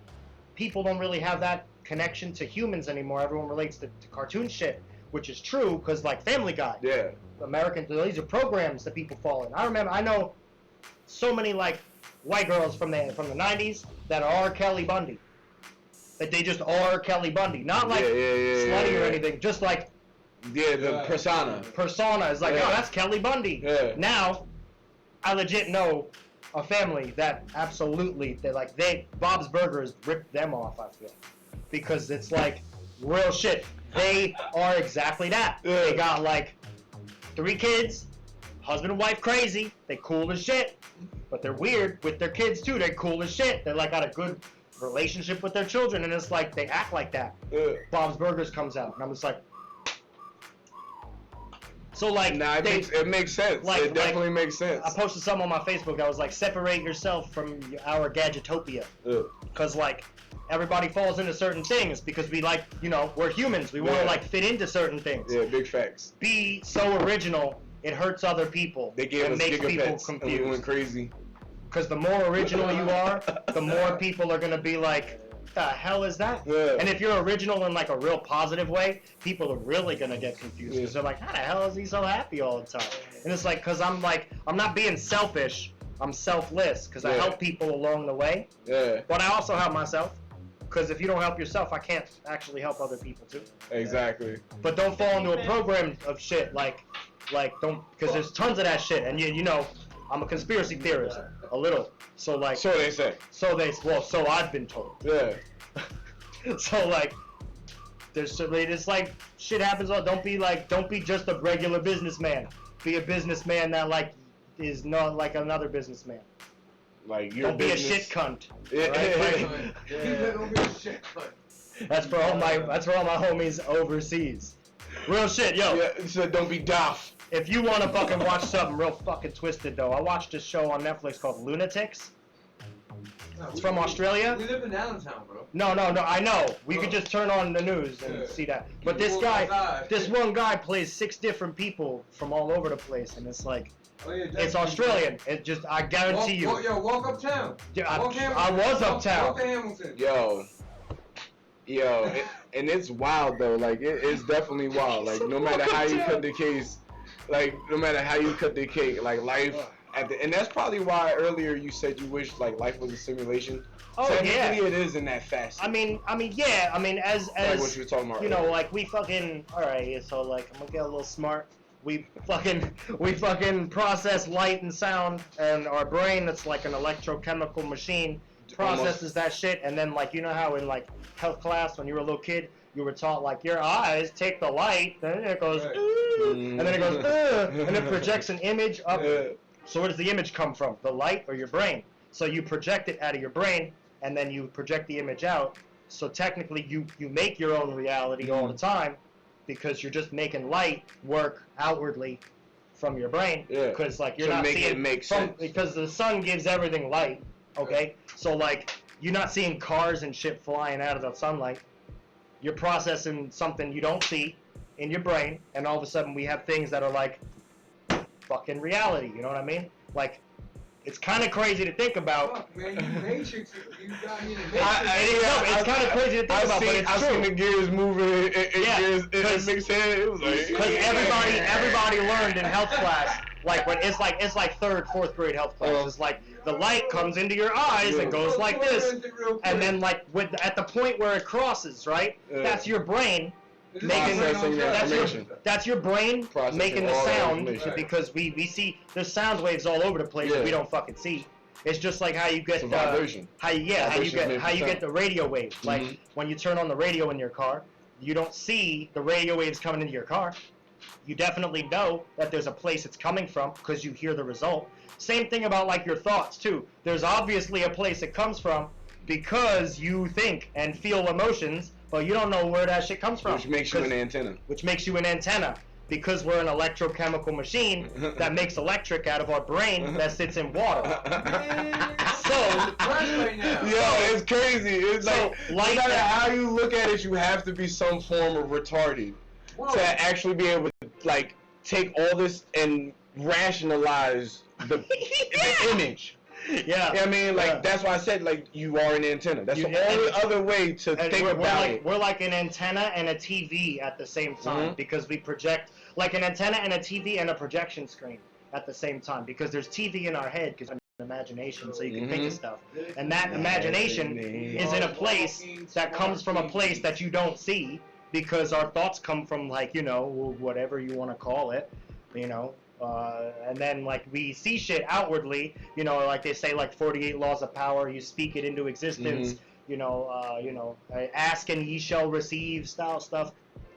people don't really have that connection to humans anymore. Everyone relates to cartoon shit, which is true because like Family Guy. Yeah. American, these are programs that people fall in. I know so many like white girls from the 90s that are Kelly Bundy. That they just are Kelly Bundy, not like slutty or anything. Just like the persona. Persona is like, oh, that's Kelly Bundy. Yeah. Now, I legit know a family that absolutely Bob's Burgers ripped them off. I feel because it's like real shit. They are exactly that. They got like 3 kids, husband and wife crazy. They cool as shit, but they're weird with their kids too. They're cool as shit. They're like got a good relationship with their children, and it's like they act like that. Bob's Burgers comes out, and I'm just like, so like, nah, it makes sense. Like, it definitely makes sense. I posted something on my Facebook that was like, separate yourself from our gadgetopia, because like everybody falls into certain things because we like, you know, we're humans. We want to like fit into certain things. Yeah, big facts. Be so original, it hurts other people. They gave and us makes people gigapets and we confused. went crazy. Because the more original you are, the more people are gonna be like, the hell is that? Yeah. And if you're original in like a real positive way, people are really gonna get confused because they're like, how the hell is he so happy all the time? And it's like, because I'm not being selfish, I'm selfless because I help people along the way. Yeah. But I also help myself because if you don't help yourself, I can't actually help other people too. Exactly. But don't fall into a program of shit like don't, because there's tons of that shit, and you know, I'm a conspiracy theorist. A little. So like. So they say. So I've been told. Yeah. So like, it's like shit happens. Don't be just a regular businessman. Be a businessman that like is not like another businessman. Like your don't business. Be a shit cunt. Yeah. Right? Don't be a shit cunt. That's for all my homies overseas. Real shit, yo. Yeah, so don't be daft. If you want to fucking watch something real fucking twisted though, I watched a show on Netflix called Lunatics. It's from Australia. We live in Allentown, bro. No, I know. We could just turn on the news and see that. But this one guy plays 6 different people from all over the place, and it's like, it's Australian. It just, I guarantee you. Walk uptown. Yeah, I was uptown. Walk to Hamilton. Yo, and it's wild though. Like it's definitely wild. Like no matter how you cut the case, like life. And that's probably why earlier you said you wish like life was a simulation. Oh yeah, it is in that facet. I mean, yeah. I mean, as like what you were talking about. You know, like we fucking. All right, so like I'm gonna get a little smart. We fucking process light and sound, and our brain, that's like an electrochemical machine, processes that shit, and then like you know how in like health class when you were a little kid, you were taught like your eyes take the light, then it goes, and then it goes, and it projects an image up. So where does the image come from? The light or your brain? So you project it out of your brain, and then you project the image out. So technically you make your own reality all the time, because you're just making light work outwardly from your brain. Because like you're not seeing it make sense. Because the sun gives everything light. Okay? So like you're not seeing cars and shit flying out of the sunlight. You're processing something you don't see in your brain, and all of a sudden we have things that are like fucking reality, you know what I mean? Like, it's kind of crazy to think about. Fuck, man, you Matrix, you got me in the Matrix. It's kind of crazy to think about, but it's true. I've seen the gears moving in mixed head. It was like, because everybody learned in health class, like when it's like 3rd, 4th grade health class. It's like the light comes into your eyes and goes like this, and then like at the point where it crosses, right? That's your brain. That's your brain making the sound, because we see there's sound waves all over the place that we don't fucking see. It's just like how you get how you get the radio waves. Like when you turn on the radio in your car, you don't see the radio waves coming into your car. You definitely know that there's a place it's coming from because you hear the result. Same thing about like your thoughts too. There's obviously a place it comes from because you think and feel emotions, but you don't know where that shit comes from. Which makes you an antenna. Which makes you an antenna. Because we're an electrochemical machine that makes electric out of our brain that sits in water. It's crazy. It's like, no matter how you look at it, you have to be some form of retarded to actually be able to like take all this and rationalize the image. Yeah. I mean, like, that's why I said, like, you are an antenna. That's the only other way to think about it. We're like an antenna and a TV at the same time, because we project, like an antenna and a TV and a projection screen at the same time, because there's TV in our head, because imagination, so you can think of stuff. And that imagination is in a place that comes from a place that you don't see, because our thoughts come from, like, you know, whatever you want to call it, you know. And then like we see shit outwardly, you know, like they say, like 48 laws of power. You speak it into existence. You know, ask and ye shall receive style stuff.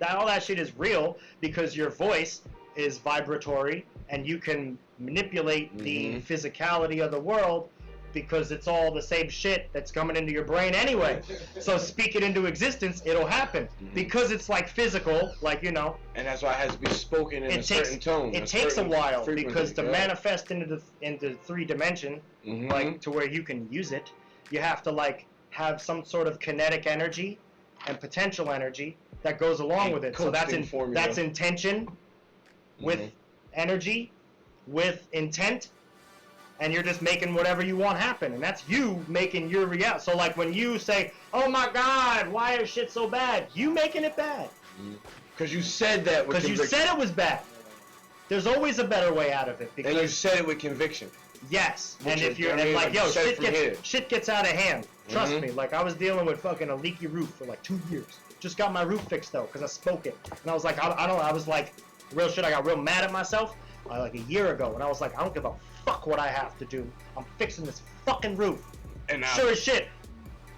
All that shit is real because your voice is vibratory and you can manipulate the physicality of the world because it's all the same shit that's coming into your brain anyway. So speak it into existence, it'll happen. Because it's like physical, like, you know. And that's why it has to be spoken in a certain tone. It takes a while because to manifest into 3D, like to where you can use it, you have to like have some sort of kinetic energy and potential energy that goes along with it. So that's intention with energy, with intent. And you're just making whatever you want happen, and that's you making your reality. So like when you say, "Oh my God, why is shit so bad?" You making it bad. Because you said that. Because you said it was bad. There's always a better way out of it. Because and you said it with conviction. Yes, and if you're like, yo, shit gets out of hand. Trust me. Like I was dealing with fucking a leaky roof for like 2 years. Just got my roof fixed though, because I spoke it, and I was like, I was like, real shit. I got real mad at myself. like a year ago, and I was like, I don't give a fuck what I have to do. I'm fixing this fucking roof. And now, Sure as shit,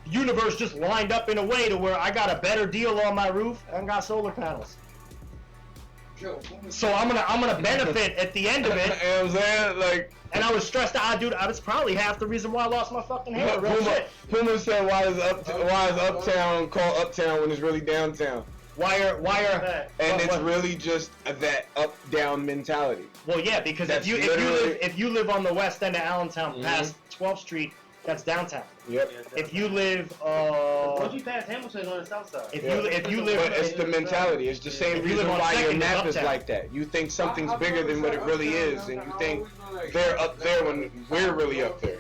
the universe just lined up in a way to where I got a better deal on my roof and got solar panels. So I'm gonna benefit at the end of it. You know what I'm saying? Like, and I was stressed out, dude. I was probably half the reason why I lost my fucking hair. Real shit. Puma said, why is Uptown called Uptown when it's really downtown? Why are and it's really just that up-down mentality. Well, yeah, because if you live on the west end of Allentown, past 12th Street, that's downtown. Yep. If you live, once you pass Hamilton on the south side. If you live, but it's the mentality. It's the same reason why your map is like that. You think something's bigger than what it really is, and you think they're up there when we're really up there.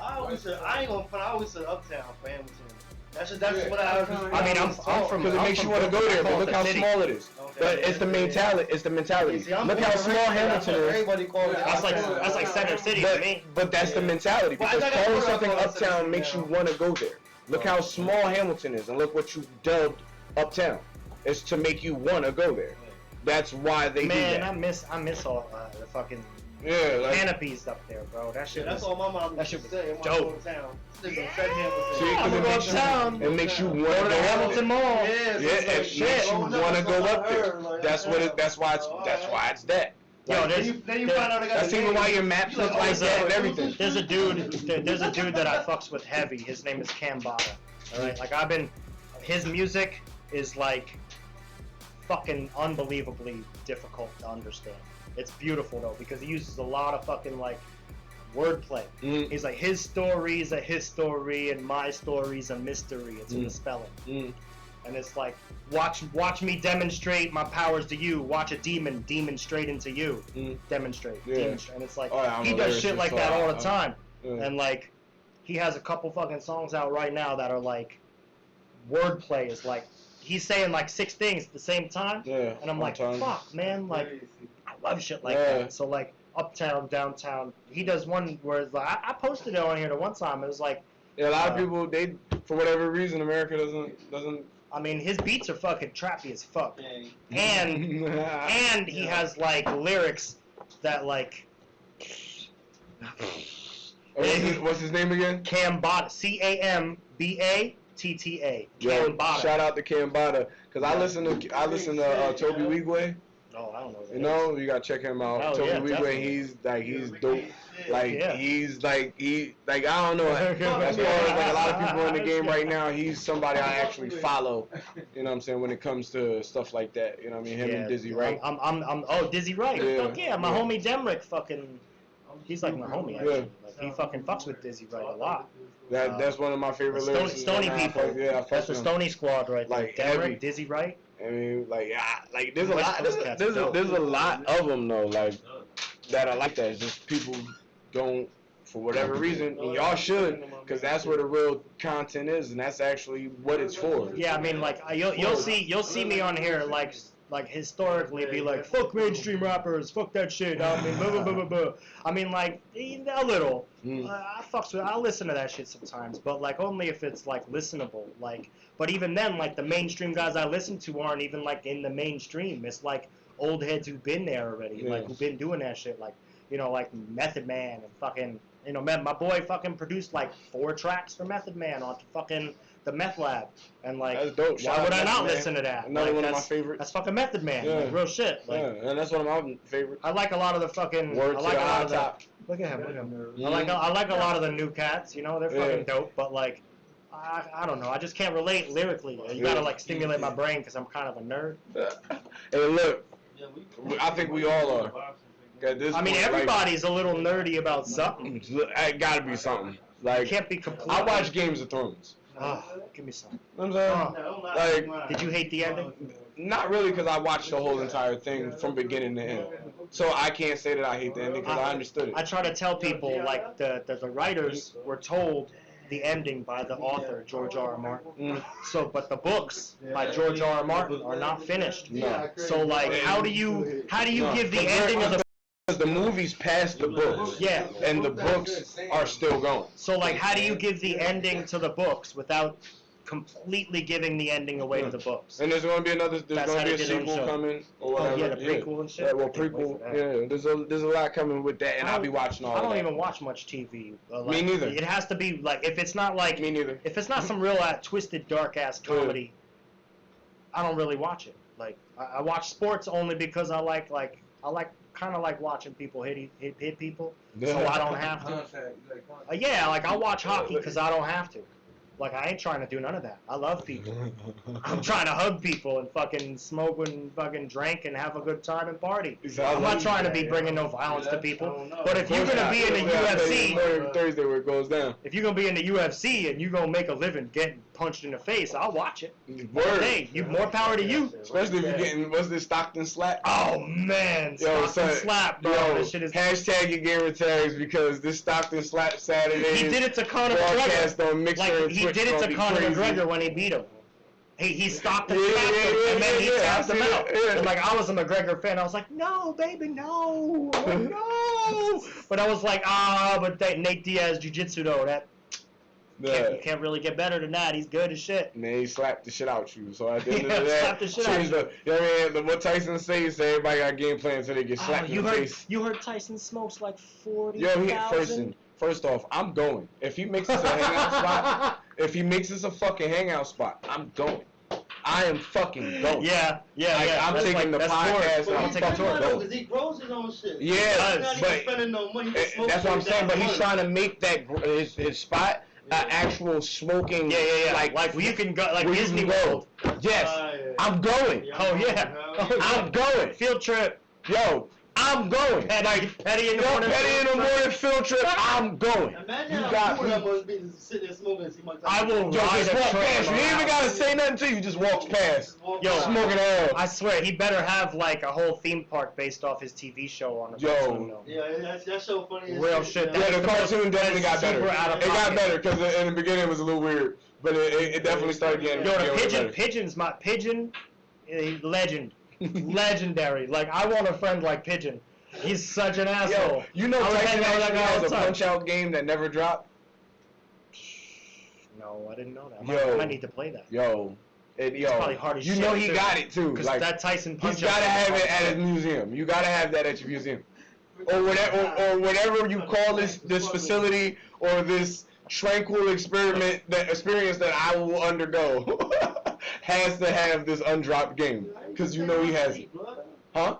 I always said uptown for Hamilton. That's what I mean, I'm from. Because it makes you want to go there, but look how small it is. But it's the mentality. It's the mentality. Look how small Hamilton is. Everybody calls it. That's like Center City to me. But that's the mentality. Because calling something uptown makes you want to go there. Look how small Hamilton is, and look what you dubbed uptown. It's to make you want to go there. That's why they do that. Man, I miss all the fucking canopies up there, bro. That shit. That's all my mom That shit was say. dope. It makes you want to go to Hamilton Mall. Yeah, it makes you want to go up there. That's what it. That's why it's that. Yo, then you find out that's even why your maps look like that and everything. There's a dude that I fucks with heavy. His name is Cambada. Alright, like his music is like fucking unbelievably difficult to understand. It's beautiful though, because he uses a lot of fucking like wordplay. He's like, his story's a history and my story's a mystery. It's in the spelling. And it's like, watch me demonstrate my powers to you. Watch a demon straight into you. Demonstrate. Demonstrate. And it's like, he does shit like that all the time. And like, he has a couple fucking songs out right now that are like, wordplay is like, he's saying like 6 things at the same time. And I'm like, fuck, man, like, I love shit like that. So like, uptown, downtown. He does one where it's like, I posted it on here the one time. It was like, a lot of people, they, for whatever reason, America doesn't. I mean, his beats are fucking trappy as fuck, and he has like lyrics that like. What's his name again? Cambada, Cambatta. Cambada. Shout out to Cambada, cause I listen to Toby Wigwe. Oh, I don't know. You know, you gotta check him out. Oh, Toby yeah, Wigwe, he's dope. He's I don't know. As far as like a lot of people in the game right now, he's somebody I actually follow. You know what I'm saying, when it comes to stuff like that. You know what I mean? Him and Dizzy Wright. Dizzy Wright. Fuck yeah, my homie Demrick fucking. He's like my homie actually. Like, he fucking fucks with Dizzy Wright a lot. That's one of my favorite lyrics. Stony people. That's the Stony Squad right there. Like Demrick, Dizzy Wright. I mean, there's a lot. There's a lot of them though, like that are like that. It's just people don't, for whatever reason, and y'all should, because that's where the real content is, and that's actually what it's for. Yeah, I mean, like you'll see me on here like historically be like, fuck mainstream rappers, fuck that shit. I mean, blah, blah, blah, blah, blah. I mean, like, a little. I listen to that shit sometimes, but like only if it's like listenable. Like, but even then, like the mainstream guys I listen to aren't even like in the mainstream. It's like old heads who've been there already, like who've been doing that shit, like, you know, like Method Man and fucking, you know, my boy fucking produced like 4 tracks for Method Man on fucking the Meth Lab, and like, that's dope. Why would I not listen to that? Another like, one of my favorites. That's fucking Method Man, like, real shit. Like, and that's one of my favorites. I like a lot of the fucking. Word I like to a lot of top. Look at him. I like a lot of the new cats. You know, they're fucking dope. But like, I don't know. I just can't relate lyrically. You gotta like stimulate my brain because I'm kind of a nerd. Hey, look, I think we all are. I mean, everybody's a little nerdy about something. It gotta be something. Like, it can't be complete. I watch Games of Thrones. Give me some. You know what I'm saying? Like, did you hate the ending? Not really, because I watched the whole entire thing from beginning to end. So I can't say that I hate the ending because I understood it. I try to tell people, like, the writers were told the ending by the author, George R.R. Martin. So, but the books by George R.R. Martin are not finished. No. So, like, how do you give the ending of the... Because the movies passed the books. Yeah. And the books are still going. So, like, how do you give the ending to the books without completely giving the ending away to the books. And there's gonna be another. There's That's gonna how be a they did it on the sequel show. coming or Oh, whatever. yeah, the prequel and shit? Yeah, well, I can't wait prequel. for that. Yeah, there's a lot coming with that, and I'll be watching all. I don't of that. even watch much TV. Me neither. It has to be like if it's not like Me neither. if it's not some real twisted dark ass comedy, I don't really watch it. Like I watch sports only because I like kind of like watching people hit people, so I don't have to. Contact, you like contact. Yeah, like I watch hockey because I don't have to. Like I ain't trying to do none of that. I love people. I'm trying to hug people and fucking smoke and fucking drink and have a good time and party. I'm not trying to be bringing no violence to people. But if you're gonna be in the UFC, Thursday where it goes down. if you're gonna be in the UFC and you're gonna make a living getting punched in the face, I'll watch it. Word. Hey, you more power to you. Especially if you're getting what's this Stockton slap? Oh man, Yo, Stockton son, slap, bro. Yo, This shit is. hashtag your gamer tags because this Stockton slap Saturday. He did it to Conor broadcast McGregor. on Mixer Like and he Twitch did it gonna to be Conor crazy. McGregor when he beat him. He stopped and Yeah, slapped him, yeah, and then he yeah, tapped I him see out. that, yeah. And like I was a McGregor fan, I was like, no, baby, no, no. But I was like, but that Nate Diaz jiu-jitsu though, that you can't really get better than that. He's good as shit. And then he slapped the shit out you. So at the end Yeah, of that, slapped the shit out change you. the. You know what I mean? What Tyson says, everybody got a game plan until they get slapped in the face. You heard Tyson smokes like 40,000. Yo, first off, I'm going. If he makes us a hangout spot, if he makes us a fucking hangout spot, I'm going. I am fucking going. Yeah. I'm That's taking the that's podcast. I'll I'm take a fucking tour. going. Because he grows his own shit. Yeah, He's not but even spending no money. He just smokes that's what I'm for saying. But he's money. trying to make that his spot an actual smoking. Yeah. Like where you can go, like where you Disney can go. World. Yes, Yeah. I'm going. Oh yeah. I'm going. Field trip. Yo, I'm going. Petty in the Yo, morning. Petty in the morning field trip. I'm going. Imagine You how got cool me. that must be to sit there smoking and see my I will Yo, ride just a walk train past. You ain't even around. gotta say nothing to you. Just walks past. Yo, Smoking hell. I swear, he better have like a whole theme park based off his TV show on the Yo. cartoon, though. Yeah, that's so funny. as Real shit. Yeah. Yeah, the cartoon definitely got better. super out of It got pocket. better because in the beginning it was a little weird, but it definitely started getting. Yo, the getting pigeon, better. Pigeon's my Pigeon, legend, legendary. Like I want a friend like Pigeon. He's such an asshole. Yo, you know I was Tyson hanging out with actually that guy all has the a time. Punch-Out game that never dropped. No, I didn't know that. Yo. I might need to play that. Yo, It's probably hard as you shit, know he too. got it too. Because Like that Tyson he's punch. gotta have it at his museum. You gotta have that at your museum, or whatever you call this facility or this tranquil experience that I will undergo has to have this undropped game because you know he has it, huh?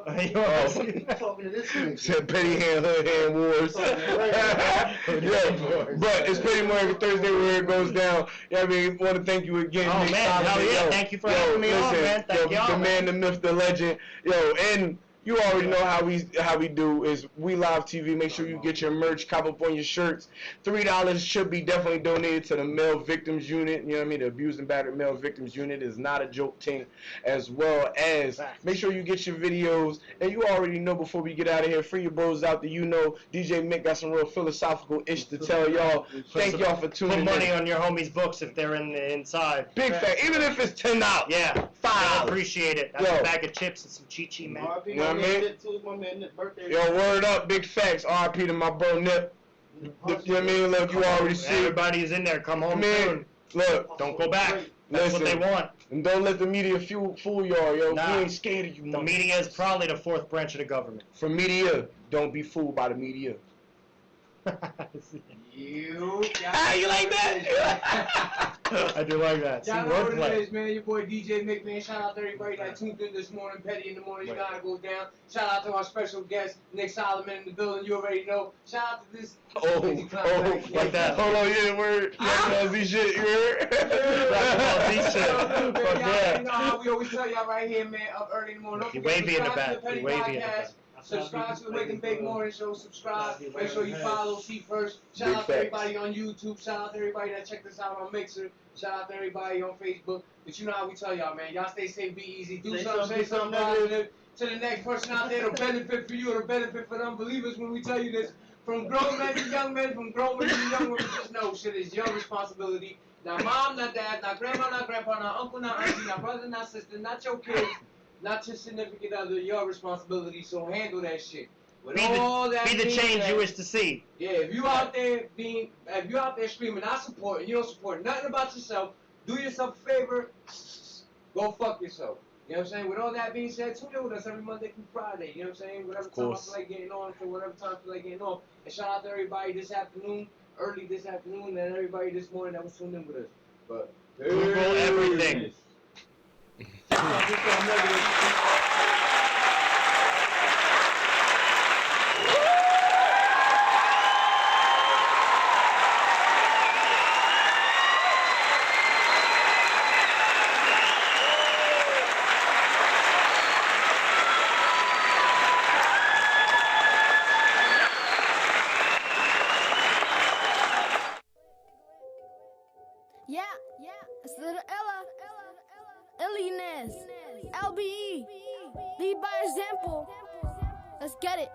Talking to this nigga. Said Petty Hand Hood Hand Wars. Yeah, but it's Petty Morning Thursday where it goes down. Yeah, I mean, want to thank you again. Oh, Nick man, Solomon. hell yeah, Yo, thank you for having me on, man. Thank y'all, the man, the myth, the legend. Yo, and you already know how we do is We Live TV. Make sure you get your merch, cop up on your shirts. $3 should be definitely donated to the male victims unit. You know what I mean? The abused and battered male victims unit is not a joke thing. As well as make sure you get your videos. And you already know before we get out of here, free your bros out there. You know DJ Mick got some real philosophical ish to tell y'all. Thank y'all for tuning in. Put money on your homies' books if they're inside. Big fact, even if it's $10. Yeah, $5. I appreciate it. That's Yo. a bag of chips and some Chi-Chi, man. RP, You know what I mean? My man, Nick's birthday. Yo, word up, big facts. RP to my bro Nip. You know what I mean? Look, you already see. Everybody's in there. Come home Man, soon. look, Don't go back. That's listen, what they want. And don't let the media fool y'all, yo. Nah. We ain't scared of you. The media is probably the fourth branch of the government. For media, don't be fooled by the media. You like that? I do like that. See, Y'all know what it wordplay. is, man. Your boy DJ Mick, man. Shout out to everybody that tuned in this morning. Petty in the morning, you know how it goes down. Shout out to our special guest, Nick Solomon in the building. You already know. Shout out to this. crazy clown back here. like that. Hold on, yeah, word. Dragon Ball Z shit, you heard? Dragon Ball Z shit. Y'all Fuck already yeah. know how we always tell y'all right here, man. Up early in the morning. Don't You forget to wavy in the subscribe to back. Petty You wavy in the Podcast. back. Subscribe to the Wake and Bake Morning Show. Subscribe. Make sure you follow. See first. Shout Big out to facts. everybody on YouTube. Shout out to everybody that checked us out on Mixer. Shout out to everybody on Facebook. But you know how we tell y'all, man. Y'all stay safe, be easy, do Say something, something, say something do something positive to the next person out there. It'll benefit for you. It'll benefit for the unbelievers when we tell you this. From grown men to young men, from grown men to young women, just know shit is your responsibility. Not mom, not dad, not grandma, not grandpa, not uncle, not auntie, not brother, not sister, not your kids, not your significant other. Your responsibility. So handle that shit. With all that be the being change said, you wish to see. Yeah, if you out there screaming, not supporting, you don't support nothing about yourself, do yourself a favor, go fuck yourself. You know what I'm saying? With all that being said, tune in with us every Monday through Friday. You know what I'm saying? Whatever time I feel like getting on, so whatever time I feel like getting on. And shout out to everybody this afternoon, early this afternoon, and everybody this morning that was tuned in with us. But Google everything. Yeah, it's Little Ella, Illiness, LBE, lead by example. Let's get it.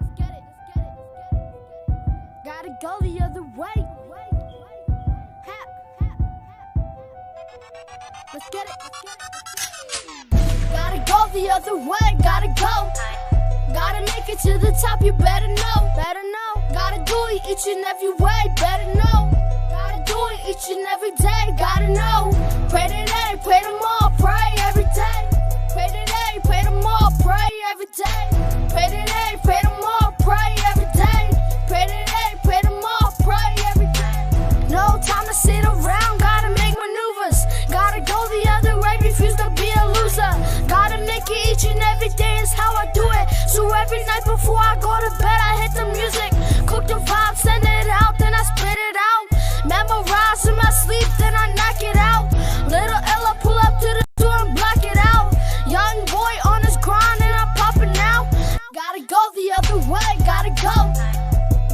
Gotta go the other way. Hap. Let's get it. Gotta go the other way. Gotta go. Gotta make it to the top. You better know. Gotta do it each and every way. Better know. Do it each and every day, gotta know. Pray today, pray tomorrow, pray every day. Pray today, pray tomorrow, pray every day. Pray today, pray tomorrow, pray every day. Pray today, pray tomorrow, pray every day. No time to sit around, gotta make maneuvers. Gotta go the other way, refuse to be a loser. Gotta make it each and every day is how I do it. So every night before I go to bed, I hit the music. Cook the vibe, send it out, then I spit it out. Memorize in my sleep, then I knock it out. Little Ella pull up to the door and block it out. Young boy on his grind and I'm popping out. Gotta go the other way, gotta go.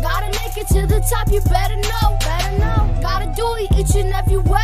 Gotta make it to the top, you better know. Gotta do it each and every way.